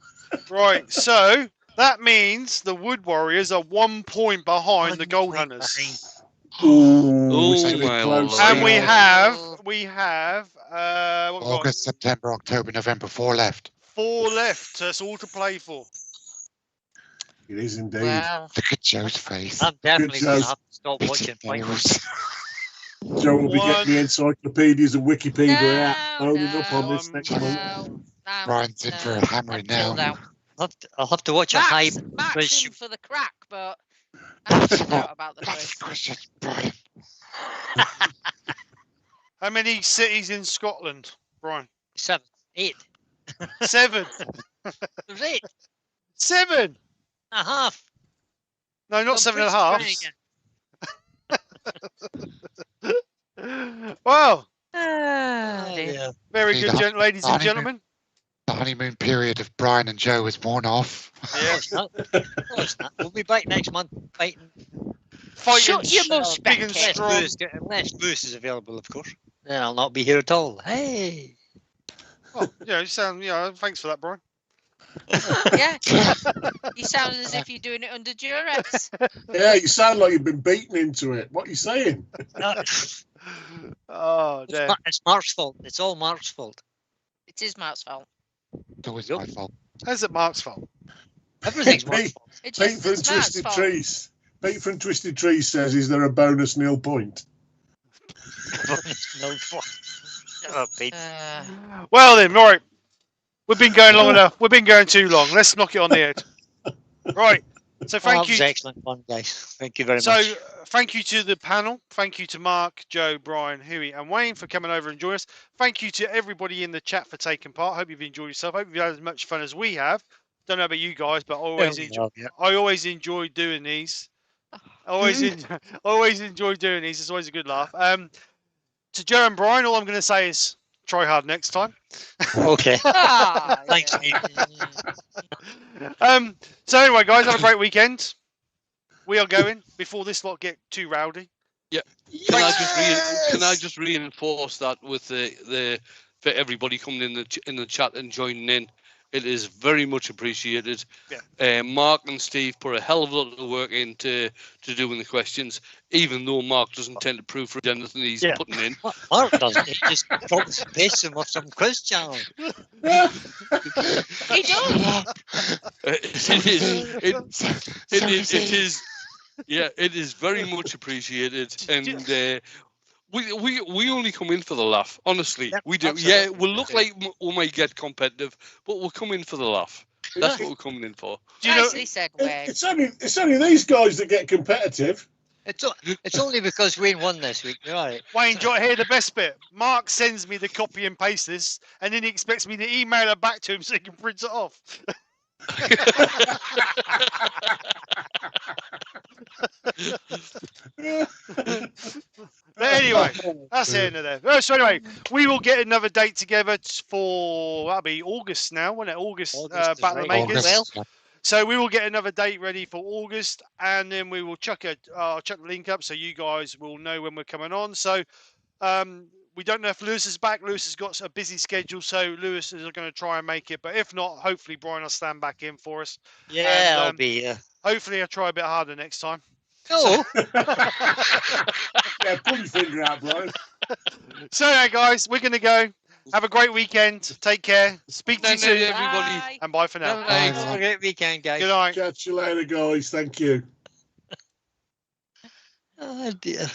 Right, so that means the Wood Warriors are 1 point behind the Gold Hunters. Oh, it's a bit my close. Lord. And we Oh. have what we got? August, September, October, November, 4 left. 4 left. So it's all to play for. It is indeed. Wow. Look at Joe's face. I'm definitely Good going to choice. have to stop Bitter watching Fight balls. Joe will be One. getting the encyclopedias and Wikipedia out, No, loading up on no, this next no. month. Brian's in for a hammering now. I'll have to watch a hype. Max because in for the crack, but I forgot about the That's first. the question, Brian. How many cities in Scotland, Brian? 7, 8. 7. There's 8 7. and a half. No, not Some 7.5. pretty Wow. Oh, dear. dear. Very See, good, ladies and honeymoon- gentlemen. The honeymoon period of Brian and Joe is worn off. No, it's not. No, it's not. We'll be back next month fighting. Fighting Shut your mouth, big and Becky. strong. Unless Bruce is available, of course. Then I'll not be here at all. Hey. Oh, yeah, you sound. Yeah, thanks for that, Brian. Yeah. You sound as if you're doing it under duress. Yeah, you sound like you've been beaten into it. What are you saying? Oh, dear. It's Mark's fault. It's all Mark's fault. It is Mark's fault. It's always Yep. my fault. How's it Mark's fault? Everything's Mark's Pete, fault. It Pete just from it's Mark's Twisted fault. Trees. Pete from Twisted Trees says, "Is there a bonus nil point?" No fault. Shut up, Pete. Well then, right. We've been going long enough. We've been going too long. Let's knock it on the head. Right. So That thank was you. excellent fun, guys. Thank you very So much. thank you to the panel. Thank you to Mark, Joe, Brian, Huey, and Wayne for coming over and joining us. Thank you to everybody in the chat for taking part. Hope you've enjoyed yourself. Hope you've had as much fun as we have. Don't know about you guys, but I always enjoy doing these. Always enjoy doing these. It's always a good laugh. To Joe and Brian, all I'm going to say is try hard next time. Okay. Ah, Thanks, yeah. mate. So anyway, guys, have a great weekend. We are going before this lot get too rowdy. Can I just reinforce that with the for everybody coming in the chat and joining in? It is very much appreciated. Yeah. Mark and Steve put a hell of a lot of work into doing the questions, even though Mark doesn't tend to proofread anything he's putting in. Mark doesn't. He just drops the paste him with some quiz challenge. He does. It is very much appreciated, and we only come in for the laugh. Honestly, Yep, we do. absolutely. Yeah, we'll look like we might get competitive, but we'll come in for the laugh. That's what we're coming in for. Do you know? Nicely said, Wayne. It's only these guys that get competitive. It's only because Wayne won this week. You're all right. Wayne, do you want to hear the best bit? Mark sends me the copy and paste this, and then he expects me to email it back to him so he can print it off. But anyway, that's the end of that. So anyway, we will get another date together for that'll be August now, won't it? August August is Battle of right. Makers. August. So we will get another date ready for August, and then we will chuck the link up so you guys will know when we're coming on. So we don't know if Lewis is back. Lewis has got a busy schedule, so Lewis is going to try and make it. But if not, hopefully Brian will stand back in for us. Yeah, And, I'll be here. Hopefully I'll try a bit harder next time. No. Yeah, pull your finger out, Brian. So anyway, guys, we're going to go. Have a great weekend. Take care. Speak to you soon. Everybody. Bye. And bye for now. Bye. Have a great weekend, guys. Good night. Catch you later, guys. Thank you. Oh dear.